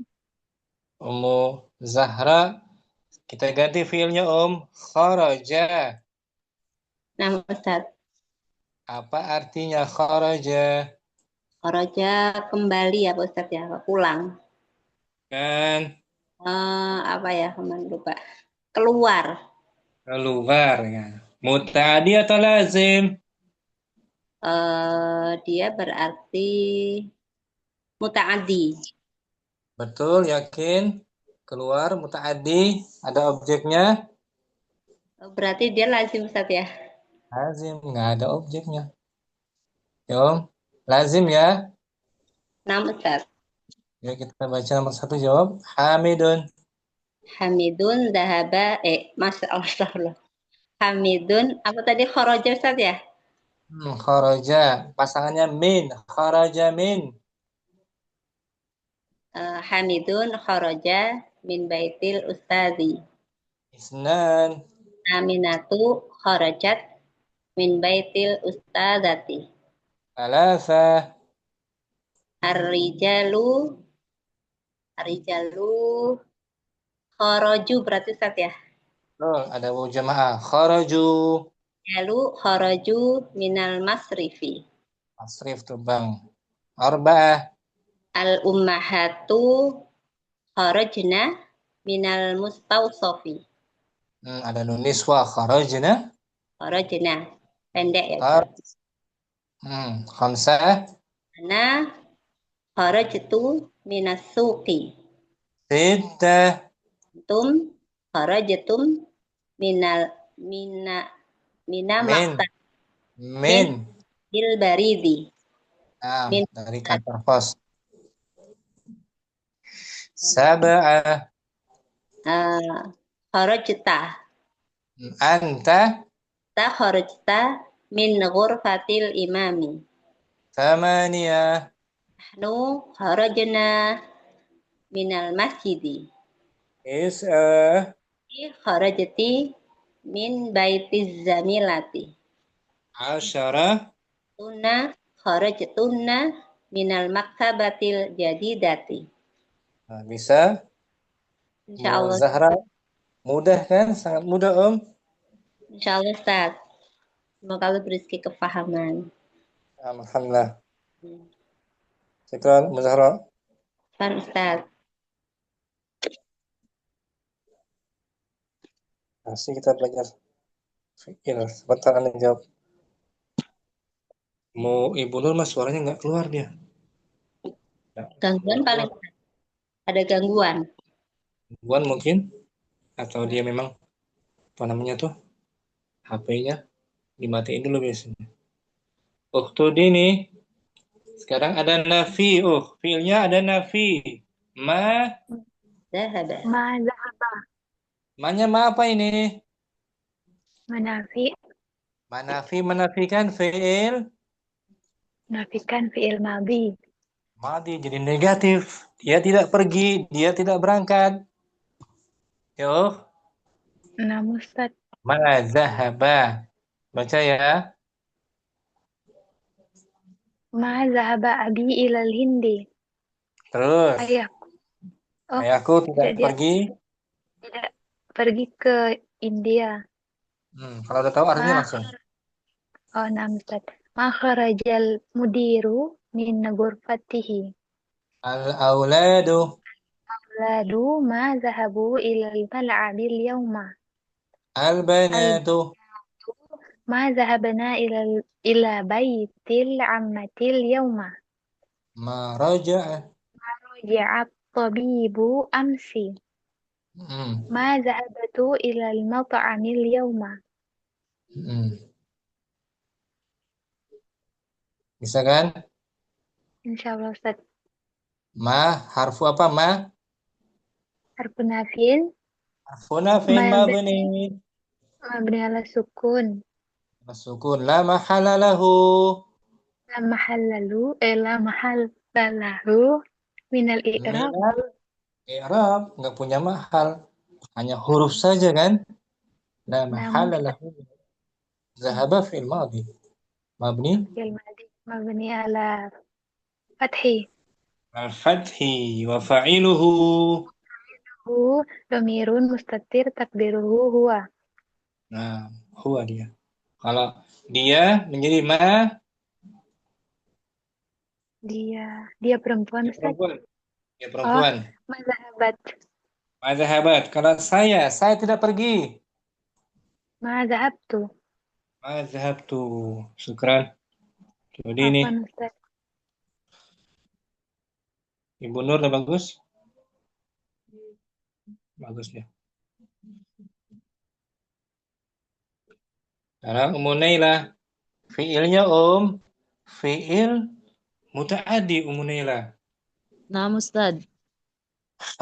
S1: Ummu Zahra. Kita ganti fiilnya kharaja.
S2: Nah, Ustaz,
S1: Apa artinya kharaja?
S2: kharaja kembali ya Pak Ustaz ya, pulang.
S1: Kan
S2: Apa ya, kemarin lupa. Keluar.
S1: keluar ya. Muta'adi atau lazim?
S2: Dia berarti muta'addi.
S1: Betul, yakin? Keluar, muta'adi. Ada objeknya?
S2: Berarti dia lazim Ustaz ya.
S1: Lazim, nggak ada objeknya. Yom, lazim ya.
S2: Nah, Ustaz.
S1: Ya, kita baca nomor 1, jawab. Hamidun.
S2: Hamidun dahaba Masya Allah. Hamidun apa tadi kharaja Ustaz ya?
S1: Kharaja. Pasangannya min. Kharaja min.
S2: Hamidun kharaja min baitil ustazi.
S1: Isnan.
S2: Aminatu kharajat min baitil ustadzati.
S1: Thalatha.
S2: Ar-rijalu kharaju berarti Ustaz ya.
S1: Betul, ada waw jamaah. Kharaju.
S2: Lalu kharaju minal masrifi.
S1: Masrif tuh bang. Arba'ah.
S2: Al-ummahatu kharajna minal mustawsofi.
S1: Ada nun niswa. Kharajna.
S2: Kharajna. Pendek ya.
S1: Ustaz. Khamsah.
S2: Ana kharajtu minas suqi.
S1: Sittah.
S2: Antum kharajtum mina
S1: Min.
S2: maktab
S1: Min.
S2: bil baridi. Min
S1: Dari kantor pos. Sab'ah.
S2: kharajta.
S1: Anta.
S2: Ta kharajta min ghurfatil imami.
S1: Thamaniyah.
S2: Nahnu kharajna minal masjidi.
S1: Is'ah.
S2: Kharajti min baitiz zamilati.
S1: Asyarah.
S2: Tunna kharajtunna minal maktabatil jadidati.
S1: Bisa.
S2: Insyaallah.
S1: Zahra. Mudah kan? Sangat mudah
S2: Insyaallah Ustaz. Semoga Allah beri rezeki kefahaman.
S1: Alhamdulillah. Syukran, Zahra.
S2: Pan Ustaz.
S1: Masih kita belajar fikir. Sebentar Anda jawab. Mau Ibu Nur mas suaranya nggak keluar dia.
S2: Gangguan paling ada gangguan.
S1: Gangguan mungkin atau dia memang apa namanya tuh HP-nya dimatiin dulu biasanya. Uktudini. Sekarang ada nafi. Fiilnya ada nafi. Ma
S2: Zahaba.
S7: Ma zahaba.
S1: Manya ma apa ini?
S7: Menafi.
S1: Menafikan fi'il
S7: Menafikan fi'il madhi.
S1: madi jadi negatif. Dia tidak pergi, dia tidak berangkat. Yo,
S7: Naam Ustaz.
S1: ma zahaba. Baca ya.
S7: Ma zahaba abi ilal hindi.
S1: Terus,
S7: Ayahku. Oh,
S1: ayahku tidak
S7: tidak dia
S1: pergi.
S7: tidak pergi ke India.
S1: Kalau udah tahu artinya
S7: Ma
S1: langsung.
S7: Oh, naam Ustaz. Ma kharajal mudiru min ghurfatihi.
S1: Al-auladu
S7: Ladu ma zahabu ilal mal'abil yawma.
S1: al-banatu
S7: Ma zahabna ila baitil ammatil yawma.
S1: ma raja'a.
S7: Raja'a tabibu amsi.
S1: Hmm.
S7: Ma zahabatu ilal mat'amil yawma.
S1: Hmm. Bisa kan?
S7: Insyaallah Ustaz.
S1: Ma harfu apa ma?
S7: Harfu nafin
S1: Harfuna fi'il
S7: mabni
S1: mabni.
S7: mabni ala sukun.
S1: Sukun la mahala lahu.
S7: La mahallalahu minal i'rab.
S1: Minal i'rab nggak punya mahal. Hanya huruf saja kan? La
S7: Namun
S1: mahala lahu. Zahaba fi'il madi. Mabni
S7: fi'il madi mabni ala fathi.
S1: al-fathi wa fa'iluhu.
S7: Hu dhamirun mustatir takdiruhu huwa.
S1: Nah, huwa dia. Kalau dia menjadi ma,
S7: Dia perempuan
S1: dia
S7: Ustaz.
S1: perempuan. Dia
S7: Oh,
S1: perempuan.
S7: mazhabat.
S1: Mazhabat. Kalau saya tidak pergi.
S7: Mazhabtu.
S1: Mazhabtu. Syukran. Jadi ini
S7: Afwan Ustaz.
S1: Ibu Nur udah bagus? Bagus ya. Sekarang Umunailah. Fiilnya fiil mutaaddi Umunailah.
S6: Naam Ustaz.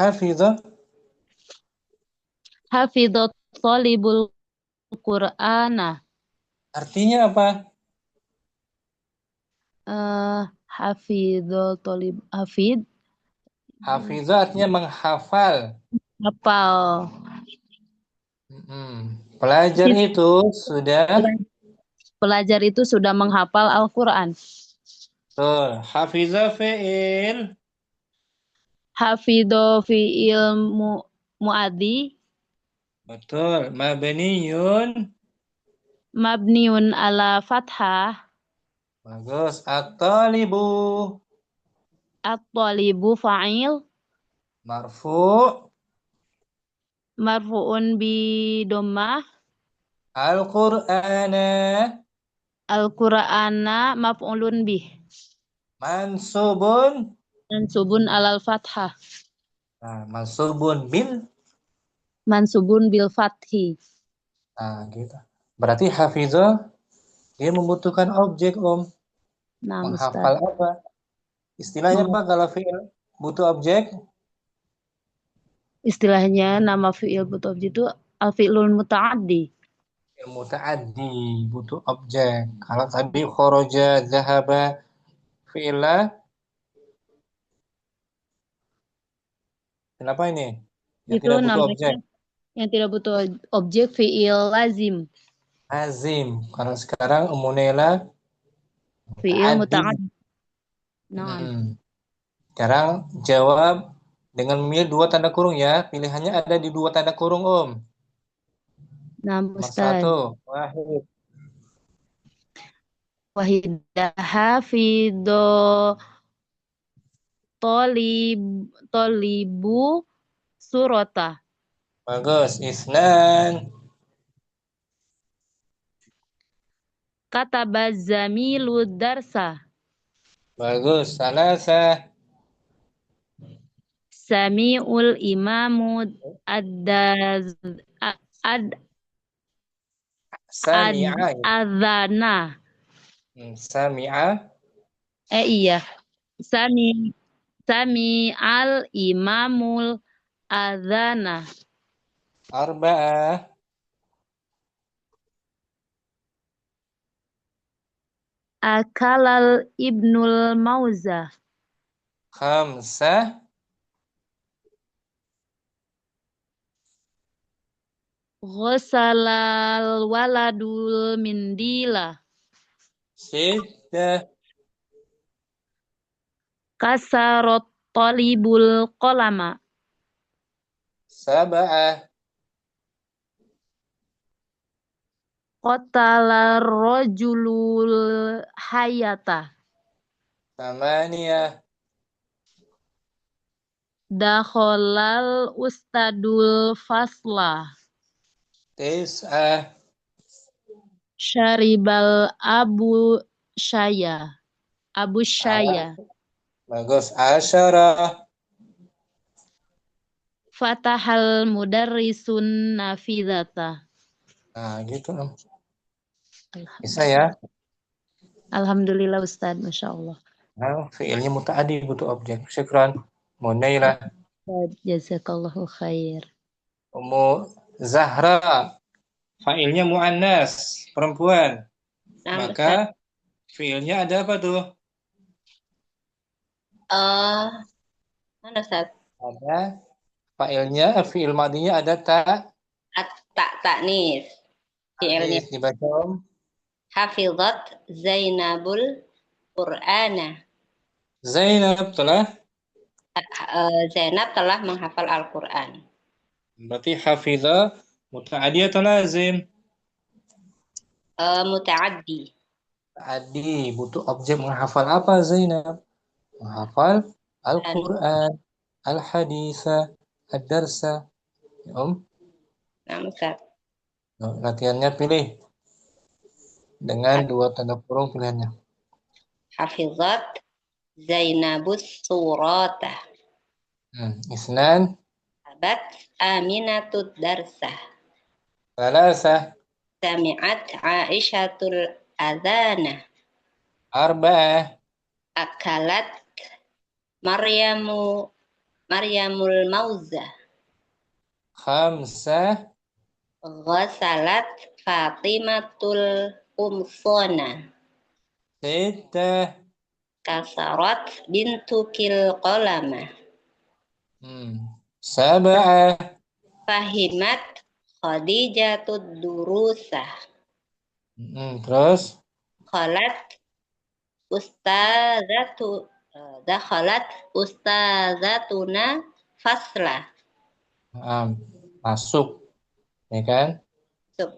S1: Hafidhah.
S6: Hafidhot thalibul Qur'ana.
S1: Artinya apa?
S6: Hafidhot thalib hafid
S1: Hafidhah artinya menghafal.
S6: hafal.
S1: Pelajar itu sudah
S6: Pelajar itu sudah menghafal Al-Qur'an.
S1: betul. Hafizah fi'il
S6: Hafidho fi'il mu'adhi
S1: betul. Mabniyun
S6: mabniun ala fathah.
S1: bagus. At-talibu
S6: At-talibu fa'il
S1: marfu'
S6: marfu'un bi dhammah.
S1: Al-Qur'ana
S6: Al-Qur'ana maf'ulun bih.
S1: mansubun
S6: Mansubun alal fathah.
S1: mansubun bil.
S6: Mansubun bil fathi.
S1: Gitu. Berarti hafizah dia membutuhkan objek, Om.
S6: Nah,
S1: Menghafal
S6: Ustaz.
S1: apa? Istilahnya apa kalau fi'il butuh objek?
S6: Istilahnya nama fi'il butuh objek itu al-fi'lul muta'addi.
S1: Fi'il muta'addi butuh objek. Kalau tadi kharaja, zahaba, fi'illah. Kenapa ini? Yang
S6: Itu
S1: tidak butuh
S6: namanya
S1: objek.
S6: yang tidak butuh objek fi'il lazim.
S1: Azim. Kalau sekarang umunela
S6: Fi'il
S1: muta'addi.
S6: muta'addi. Nah,
S1: Sekarang jawab dengan memilih dua tanda kurung ya. Pilihannya ada di dua tanda kurung, Om.
S6: nah
S1: Nomor
S6: Ustaz.
S1: 1, wahid.
S6: Wahidah hafidho tolibu surata.
S1: Bagus. Isnan.
S6: Kataba zamilu darsa.
S1: Bagus. Salasa.
S6: Sami'ul imamu
S1: Sami'a.
S6: adzana.
S1: Sami'a.
S6: Iya. Sami al imamul Adzana.
S1: Arba'ah.
S6: Akalal ibnul mauza.
S1: Khamsah.
S6: Ghasalal waladul mindila.
S1: Sittah.
S6: Kasarot talibul kolama.
S1: Sab'ah.
S6: Qatala rajulul hayata.
S1: Thamaniyah.
S6: Dakhalal ustadul fasla.
S1: Tis'ah.
S6: Syaribal abu syaya. Abu syaya.
S1: Bagus. Asyarah.
S6: Fatahal mudarrisun nafidata.
S1: Nah, gitu. Bisa ya.
S6: Alhamdulillah Ustaz, Masya Allah.
S1: Nah, fi'ilnya muta'adi butuh objek. Syukran. Munailah.
S6: Jazakallahu khair.
S1: Ummu Zahra. Fa'ilnya mu'annas. Perempuan.
S2: Nah, Ustaz.
S1: Maka fi'ilnya ada apa tuh?
S2: Mana Ustaz?
S1: Ada fa'ilnya, fi'il madinya ada tak.
S2: Ta'nis. Fi'ilnya.
S1: Dibaca Om.
S2: Hafizat Zainabul Qur'ana.
S1: Zainab telah.
S2: Zainab telah menghafal Al-Quran.
S1: Berarti hafizah muta'adi atau lazim?
S2: Muta'addi.
S1: Adi, butuh objek menghafal apa Zainab? Menghafal Al-Quran, Al-Haditha, Ad-Darsa. Ya, Om.
S2: Nah, Ustaz.
S1: Latihannya pilih dengan dua tanda kurung pilihannya.
S2: Hafizat Zainabus surata.
S1: Isnan.
S2: Sahabat Aminatud darsah.
S1: Salasah.
S2: Sami'at Aisyatul adhana.
S1: Arba'ah.
S2: Akalat Maryamul mauza.
S1: Khamsah.
S2: Ghasalat Fatimatul umsona.
S1: Sittah.
S2: Kasarat bintukil qalama.
S1: Sab'ah.
S2: Fahimat Khadijatud durusah.
S1: Terus
S2: Khalat dakhalat ustazatuna fasla.
S1: masuk, ya kan?
S2: Sub-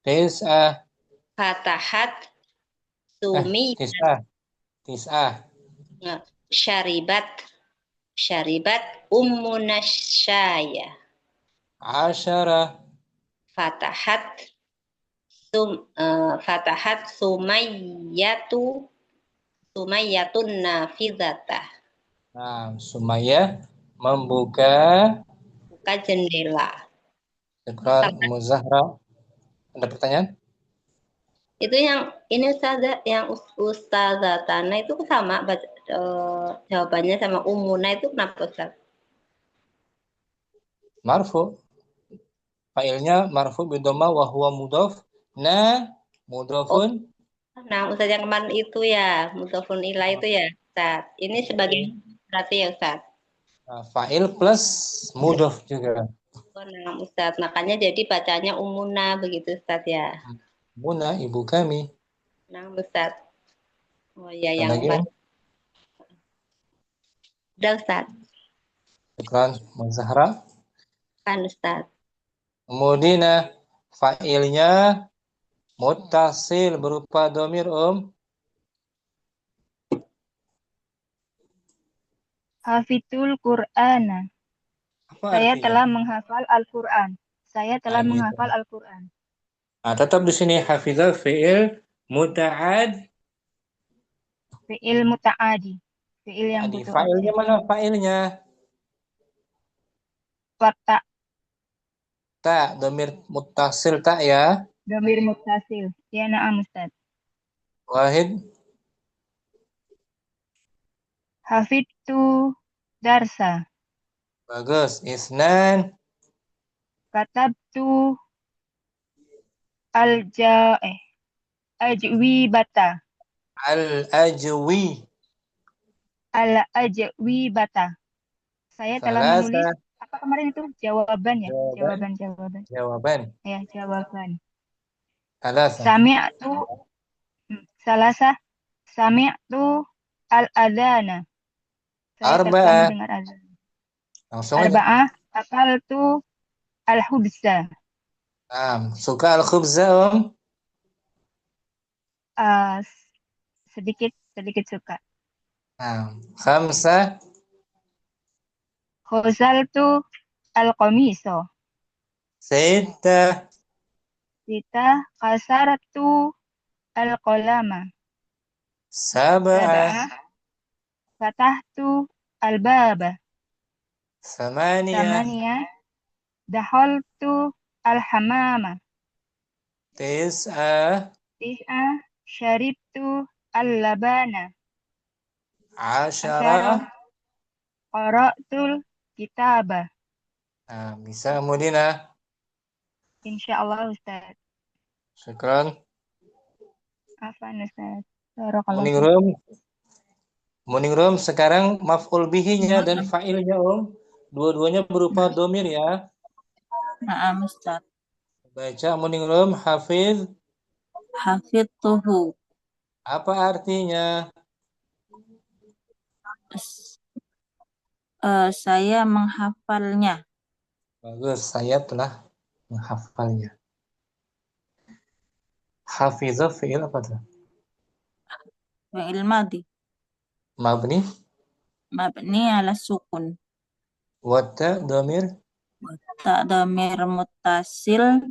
S1: Tis'ah.
S2: Fatahat sumi
S1: Tis'ah.
S2: syaribat ummuna syaya.
S1: Asyarah.
S2: Fatahat sumayyatun nafizatah.
S1: Nah, Sumayyah membuka
S2: Buka jendela.
S1: Syukran Ummu Zahra. Ada pertanyaan?
S2: Itu yang ini Ustazah, yang Ustazatana itu sama jawabannya sama Umuna itu kenapa Ustaz?
S1: Marfu. Fa'ilnya marfu bidhamma wa huwa mudhaf. Mudhafun.
S2: Nah, Ustaz yang kemarin itu ya, mudhafun ilah itu ya, Ustaz. Ini sebagai berarti ya Ustaz.
S1: Fa'il plus mudhaf juga.
S2: Nah, Ustaz, makanya jadi bacanya Umuna begitu Ustaz ya.
S1: Muna, ibu kami.
S2: Nah, Ustaz. Oh iya,
S1: Ada
S2: yang
S1: lagi,
S2: empat.
S1: Om?
S2: Udah Ustaz.
S1: Syukran Ummu Zahra.
S2: Kan Ustaz.
S1: Kemudian fa'ilnya muttasil berupa dhamir
S5: Hafidul Qur'ana.
S1: Apa
S5: Saya
S1: artinya?
S5: telah menghafal Al-Quran. Saya telah
S1: Gitu.
S5: menghafal Al-Quran.
S1: Nah, tetap di sini hafizah fi'il muta'ad.
S5: Fi'il muta'adi. Fi'il yang
S1: Tadi
S5: butuh
S1: fa'ilnya
S5: objek.
S1: mana fa'ilnya?
S5: Fata,
S1: Ta, dhamir muttasil ta ya.
S5: dhamir muttasil. Ya na'am Ustaz.
S1: Wahid.
S5: Hafidtu darsa.
S1: Bagus. Isnan.
S5: Katabtu ajwibata.
S1: Al-ajwi.
S5: Al-ajwibata. Saya telah
S1: Salasa.
S5: menulis apa kemarin itu? Jawaban ya?
S1: Jawaban.
S5: Jawaban.
S1: Jawaban.
S5: Ya, jawaban.
S1: Salasa.
S5: Sami'tu al-adhana. Saya telah
S1: Arba'ah.
S5: mendengar azan.
S1: Langsung aja.
S5: Arba'ah akaltu al-hubza.
S1: Suka al-khubza, Om?
S5: Sedikit suka.
S1: Khamsah.
S5: Khozaltu al-qamiso.
S1: Sittah.
S5: Sita kasartu al-qalama.
S1: Sab'ah.
S5: Fatahtu al-baba.
S1: Samaniyah.
S5: Samania dahaltu al-hamama.
S1: Tis'ah.
S5: Syaribtu al-labana.
S1: Asyarah.
S5: Qara'tul kitaba.
S1: Bisa Mudina.
S5: Insyaallah Ustaz.
S1: Syukran.
S5: Afan Ustaz.
S1: Morning room sekarang maf'ul bihi-nya dan fa'ilnya, Om. Dua-duanya berupa domir ya.
S4: Na'am Ustaz.
S1: Baca morning room, hafiz.
S4: Hafidtuhu.
S1: Apa artinya?
S4: Saya menghafalnya.
S1: Bagus, saya telah menghafalnya. Hafizah fi'il apa tuh?
S4: Fi'il madhi.
S1: Mabni.
S4: Mabni ala sukun.
S1: Wata domir.
S4: Ta dhamir muttasil.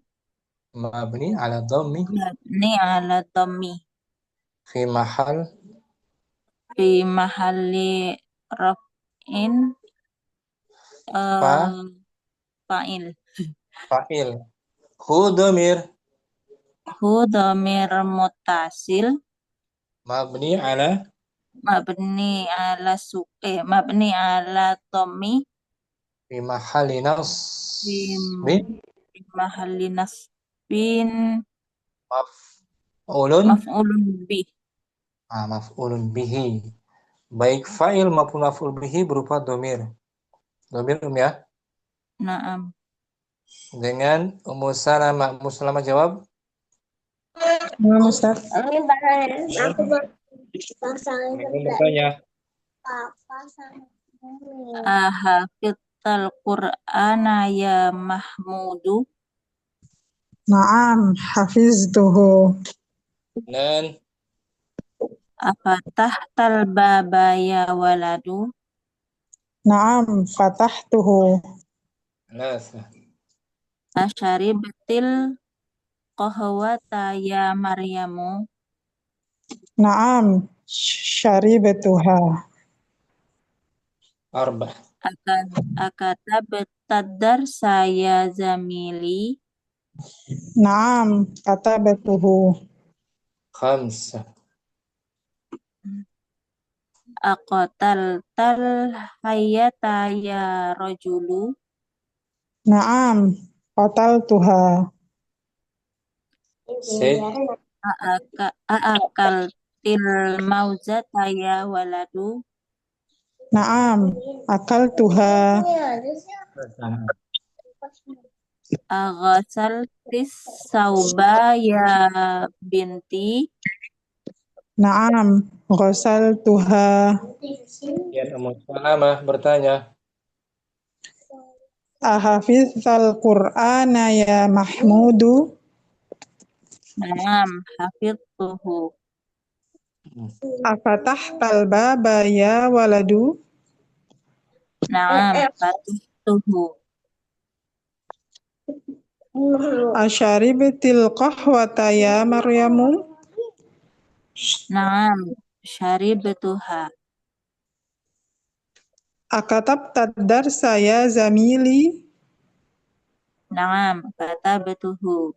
S1: Mabni ala dhammi.
S4: Mabni ala dhammi.
S1: Fi
S4: mahalli raf'in fa'il.
S1: Fa'il. Hu domir.
S4: Hu dhamir muttasil.
S1: Mabni ala
S4: dhammi.
S1: Fi mahalli nasbi.
S4: Fi mahalli nasbin.
S1: Maf'ulun
S4: bih.
S1: Maf'ulun bihi. Baik fa'il maupun maf'ul bihi berupa domir. Domir ya.
S4: Naam.
S1: Dengan Ummu Salamah jawab.
S3: Naam Ustaz.
S1: Bertanya.
S4: Ahafidtal Qur'ana ya Mahmudu.
S3: Naam, hafiztuhu.
S1: Dan
S4: Afatahtal baba ya waladu.
S3: Naam, fatahtuhu.
S1: Nasa.
S4: Asyaribtil qahwata ya Maryamu.
S3: Naam, syaribtuha.
S1: Arbah.
S4: Akatabtad darsa ya zamili.
S3: Naam, katabtuhu.
S1: Khamsah.
S4: Aqataltal hayyata ya rajulu.
S3: Naam, qataltuha.
S4: Aakaltil mauzata ya waladu.
S3: Naam, akaltuha.
S4: Aghasaltis sauba ya binti.
S3: Naam, ghasaltuha.
S1: Ya, Ummu Salamah bertanya.
S3: Ahafiztal Qur'ana ya Mahmudu.
S4: Naam, hafidtuhu.
S3: Afatahtal baba ya waladu.
S4: Naam, fatihtuhu.
S3: Asyaribtil qahwata ya Maryamu.
S4: Naam, syaribtuha.
S3: Akatabtad darsa ya zamili.
S4: Naam, katabtuhu.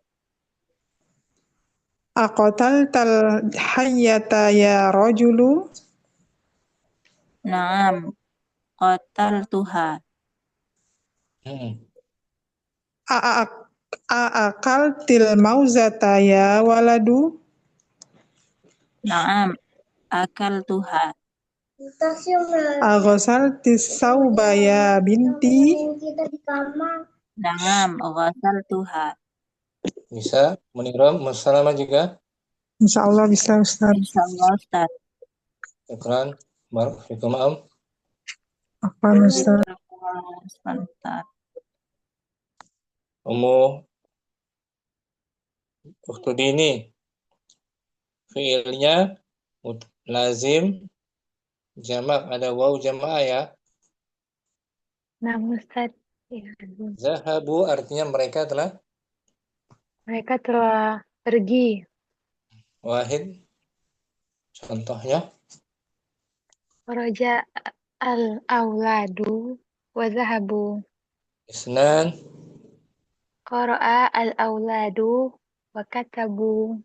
S3: Aqataltal hayyata ya rajulu.
S4: Naam, qataltuha.
S3: Aakaltil mauzata ya waladu?
S4: Naam, akaltuha.
S3: Aghosaltis sauba ya binti?
S4: Naam, ghasaltuha.
S1: Bisa, Munirom, Musalama juga.
S3: Insyaallah bisa Ustaz.
S4: Insyaallah Ustaz.
S1: Syukran. Barakallahu fikum.
S3: Apa Ustaz?
S4: Ustaz.
S1: Waktu dini fiilnya lazim jamak, ada waw jamaah ya.
S5: Nah, Ustaz. Ya,
S1: Zahabu artinya mereka telah
S5: mereka telah pergi.
S1: wahid. Contohnya
S5: Raja al-auladu wa zahabu.
S1: isnan,
S5: Qara'a al-auladu wa katabu.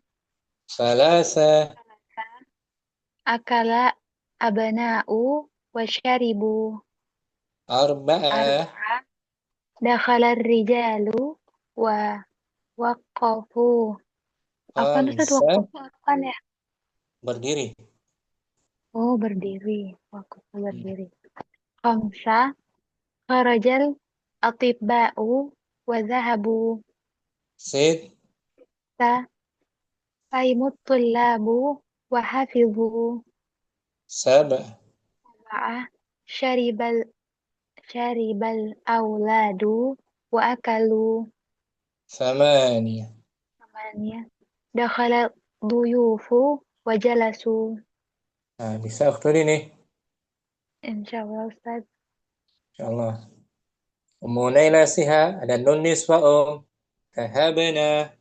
S1: salasa,
S5: Akala abana'u wa syaribu.
S1: arba'ah,
S5: Arba'a dakhala rijalu wa waqafu. Apa Ustaz
S1: khamsa,
S5: waqafu kan ya?
S1: berdiri.
S5: Oh, berdiri. Waqafu berdiri. Khamsa kharajal atibba'u wa zahabu.
S1: Sid,
S5: Faimut tullabu wa hafizu.
S1: sab,
S5: Sab'ah syaribal auladu wa akalu.
S1: thamaniyah.
S5: Thamaniyah dakhala duyufu wa jalasu.
S1: Nah, bisa waktu ini,
S5: Insyaallah Ustaz.
S1: insyaallah. Naila siha, ada nun niswa Tahabana,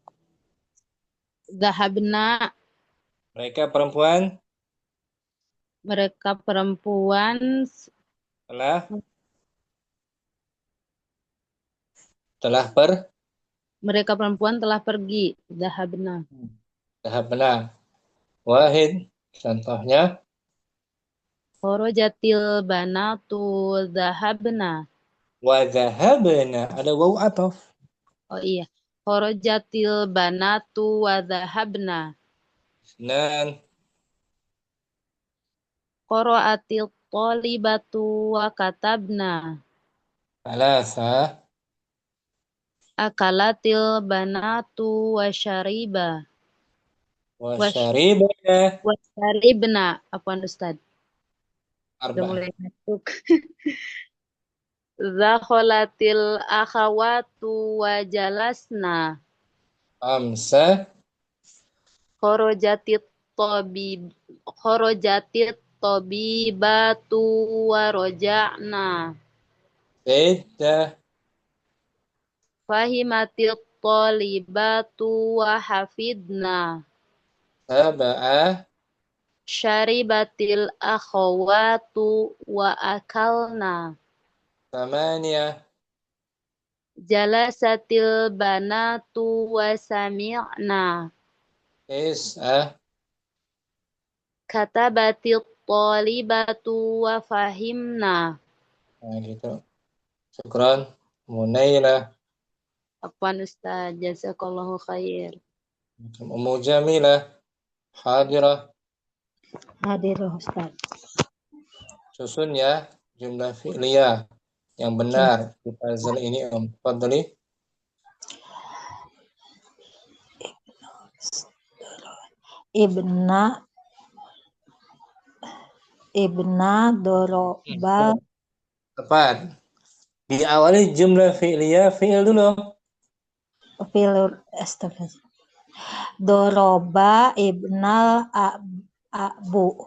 S6: Zahabna,
S1: mereka perempuan
S6: mereka perempuan telah pergi. Zahabna.
S1: Tahabana. Wahid, contohnya
S6: Kharajatil banatu zahabna.
S1: wa dhahabna, ada waw ataf.
S6: Oh iya. Kharajatil banatu wa zahabna.
S1: Isnan,
S6: Qara'atil talibatu wa katabna.
S1: salasa,
S6: Akalatil banatu wa syariba.
S1: wa syaribna,
S6: Wa syaribna. Apaan Ustaz? Udah
S1: arba'ah.
S6: mulai ngantuk. Zakholatil akhawatu wa jalasna.
S1: Khamsa,
S6: Kharajatit tabibatu wa roja'na.
S1: sittah,
S6: Fahimatil talibatu wa hafidna.
S1: sab'ah,
S6: Syaribatil akhawatu wa akalna.
S1: thamaniyah,
S6: Jalasatil banatu wa sami'na.
S1: tis'ah,
S6: Katabatil talibatu wa fahimna.
S1: nah gitu. Syukran. Naila,
S6: Apaan Ustaz? Jazakallahu khair.
S1: Jamilah, hadirah.
S6: Hadir Ustaz.
S1: Susun ya jumlah fi'liyah yang benar di puzzle ini Fadli.
S8: Ibna doroba
S1: Tepat. Diawali jumlah fi'liyah fi'il dulu.
S8: filur astagfirullah. Doroba ibnal abu.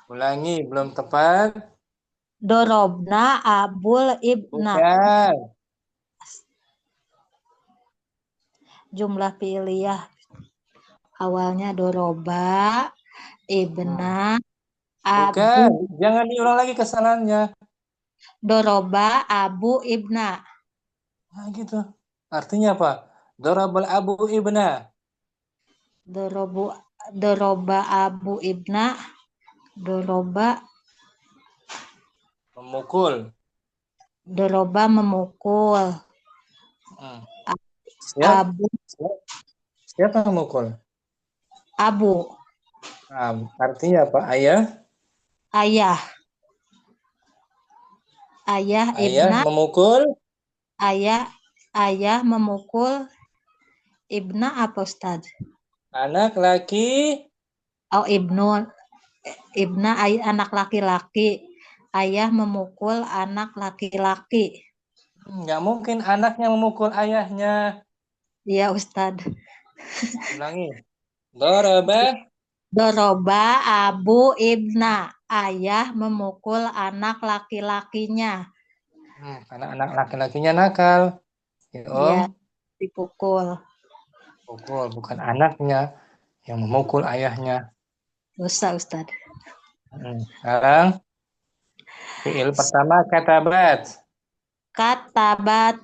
S1: Ulangi, belum tepat.
S8: Dorobna abul ibna.
S1: Bukan.
S8: Jumlah fi'liyah awalnya doroba ibna abu.
S1: Bukan. Jangan diulang lagi kesalahannya.
S8: Doroba abu ibna.
S1: Nah, gitu. Artinya apa? Dorabal abu ibna.
S8: Doroba abu ibna. Doroba
S1: Memukul.
S8: Doroba memukul.
S1: Hmm. Siap?
S8: Abu,
S1: Siapa yang memukul?
S8: abu,
S1: Artinya apa? Ayah
S8: ayah. Ayah ibna,
S1: memukul
S8: ayah memukul ibna apa Ustaz?
S1: anak laki.
S8: Oh, ibna anak laki-laki. Ayah memukul anak laki-laki.
S1: Nggak mungkin anaknya memukul ayahnya.
S8: Iya Ustaz.
S1: Ulangi. Doraba.
S8: Doroba abu ibna. Ayah memukul anak laki-lakinya.
S1: Karena anak laki-lakinya nakal. Ya,
S8: Dia
S1: Om.
S8: dipukul.
S1: Pukul, bukan anaknya yang memukul ayahnya.
S8: Dosa Ustaz.
S1: Sekarang fiil pertama katabat.
S8: Katabat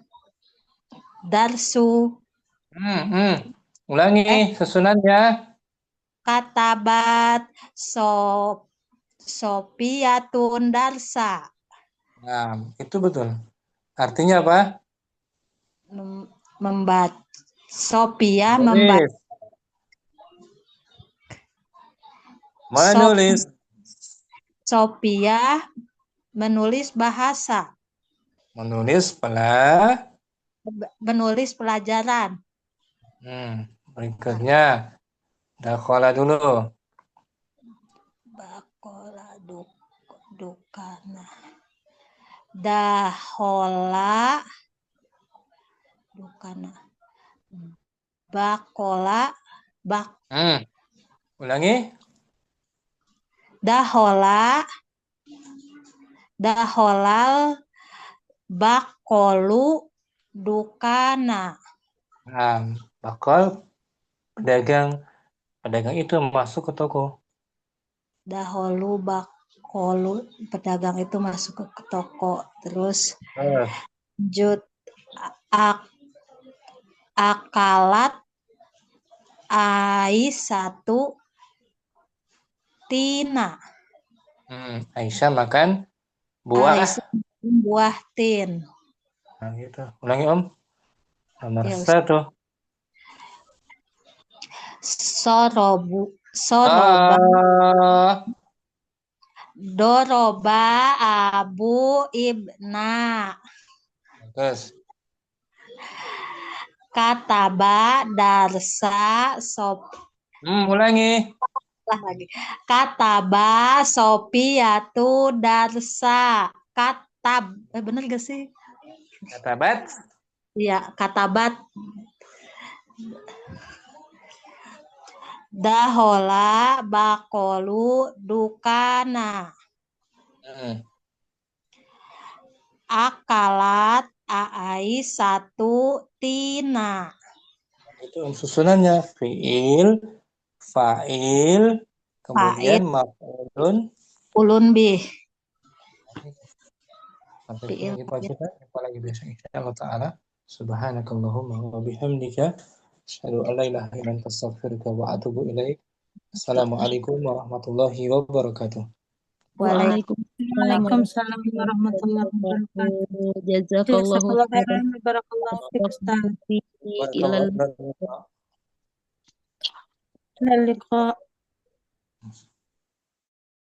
S8: darsu.
S1: Ulangi susunannya.
S8: Katabat Sopiatun darsa.
S1: Nah, itu betul. Artinya apa?
S8: Membaca. Sophia
S1: Menulis. Menulis.
S8: Sophia menulis bahasa. Menulis pelajaran.
S1: Berikutnya dakhala dulu.
S8: Bakola dukana. Dahola dukana. Bakola
S1: Ulangi.
S8: Daholal bakolu dukana.
S1: Bakal pedagang itu masuk ke toko.
S8: Dahulu bakolu pedagang itu masuk ke toko. Terus lanjut akalat Aisyatu tina.
S1: Aisyah makan buah.
S8: Aisyah buah tin.
S1: Nah, gitu. Ulangi Om. Nomor
S8: Ya,
S1: 1.
S8: Soroba doroba abu ibna.
S1: Terus.
S8: Kataba darsa
S1: Ulangi.
S8: lagi. Kataba Sopiatu darsa. Bener gak sih?
S1: Katabat.
S8: Iya, katabat. Dahola bakolu dukana. Akalat Aisyatu tina.
S1: Itu susunannya fiil, fa'il, kemudian maf'ulun.
S8: Ulun bih.
S1: Sampai kita jumpa lagi besok insyaallah taala. Subhanakallahumma wa bihamdika asyhadu an la ilaha illa anta astaghfiruka wa atubu ilaik. Assalamualaikum warahmatullahi wabarakatuh.
S4: Waalaikumsalam warahmatullahi wabarakatuh.
S6: Jazakallahu khairan.
S4: Barakallahu fiik Ustaz.
S6: Ilal
S4: Ilal liqa.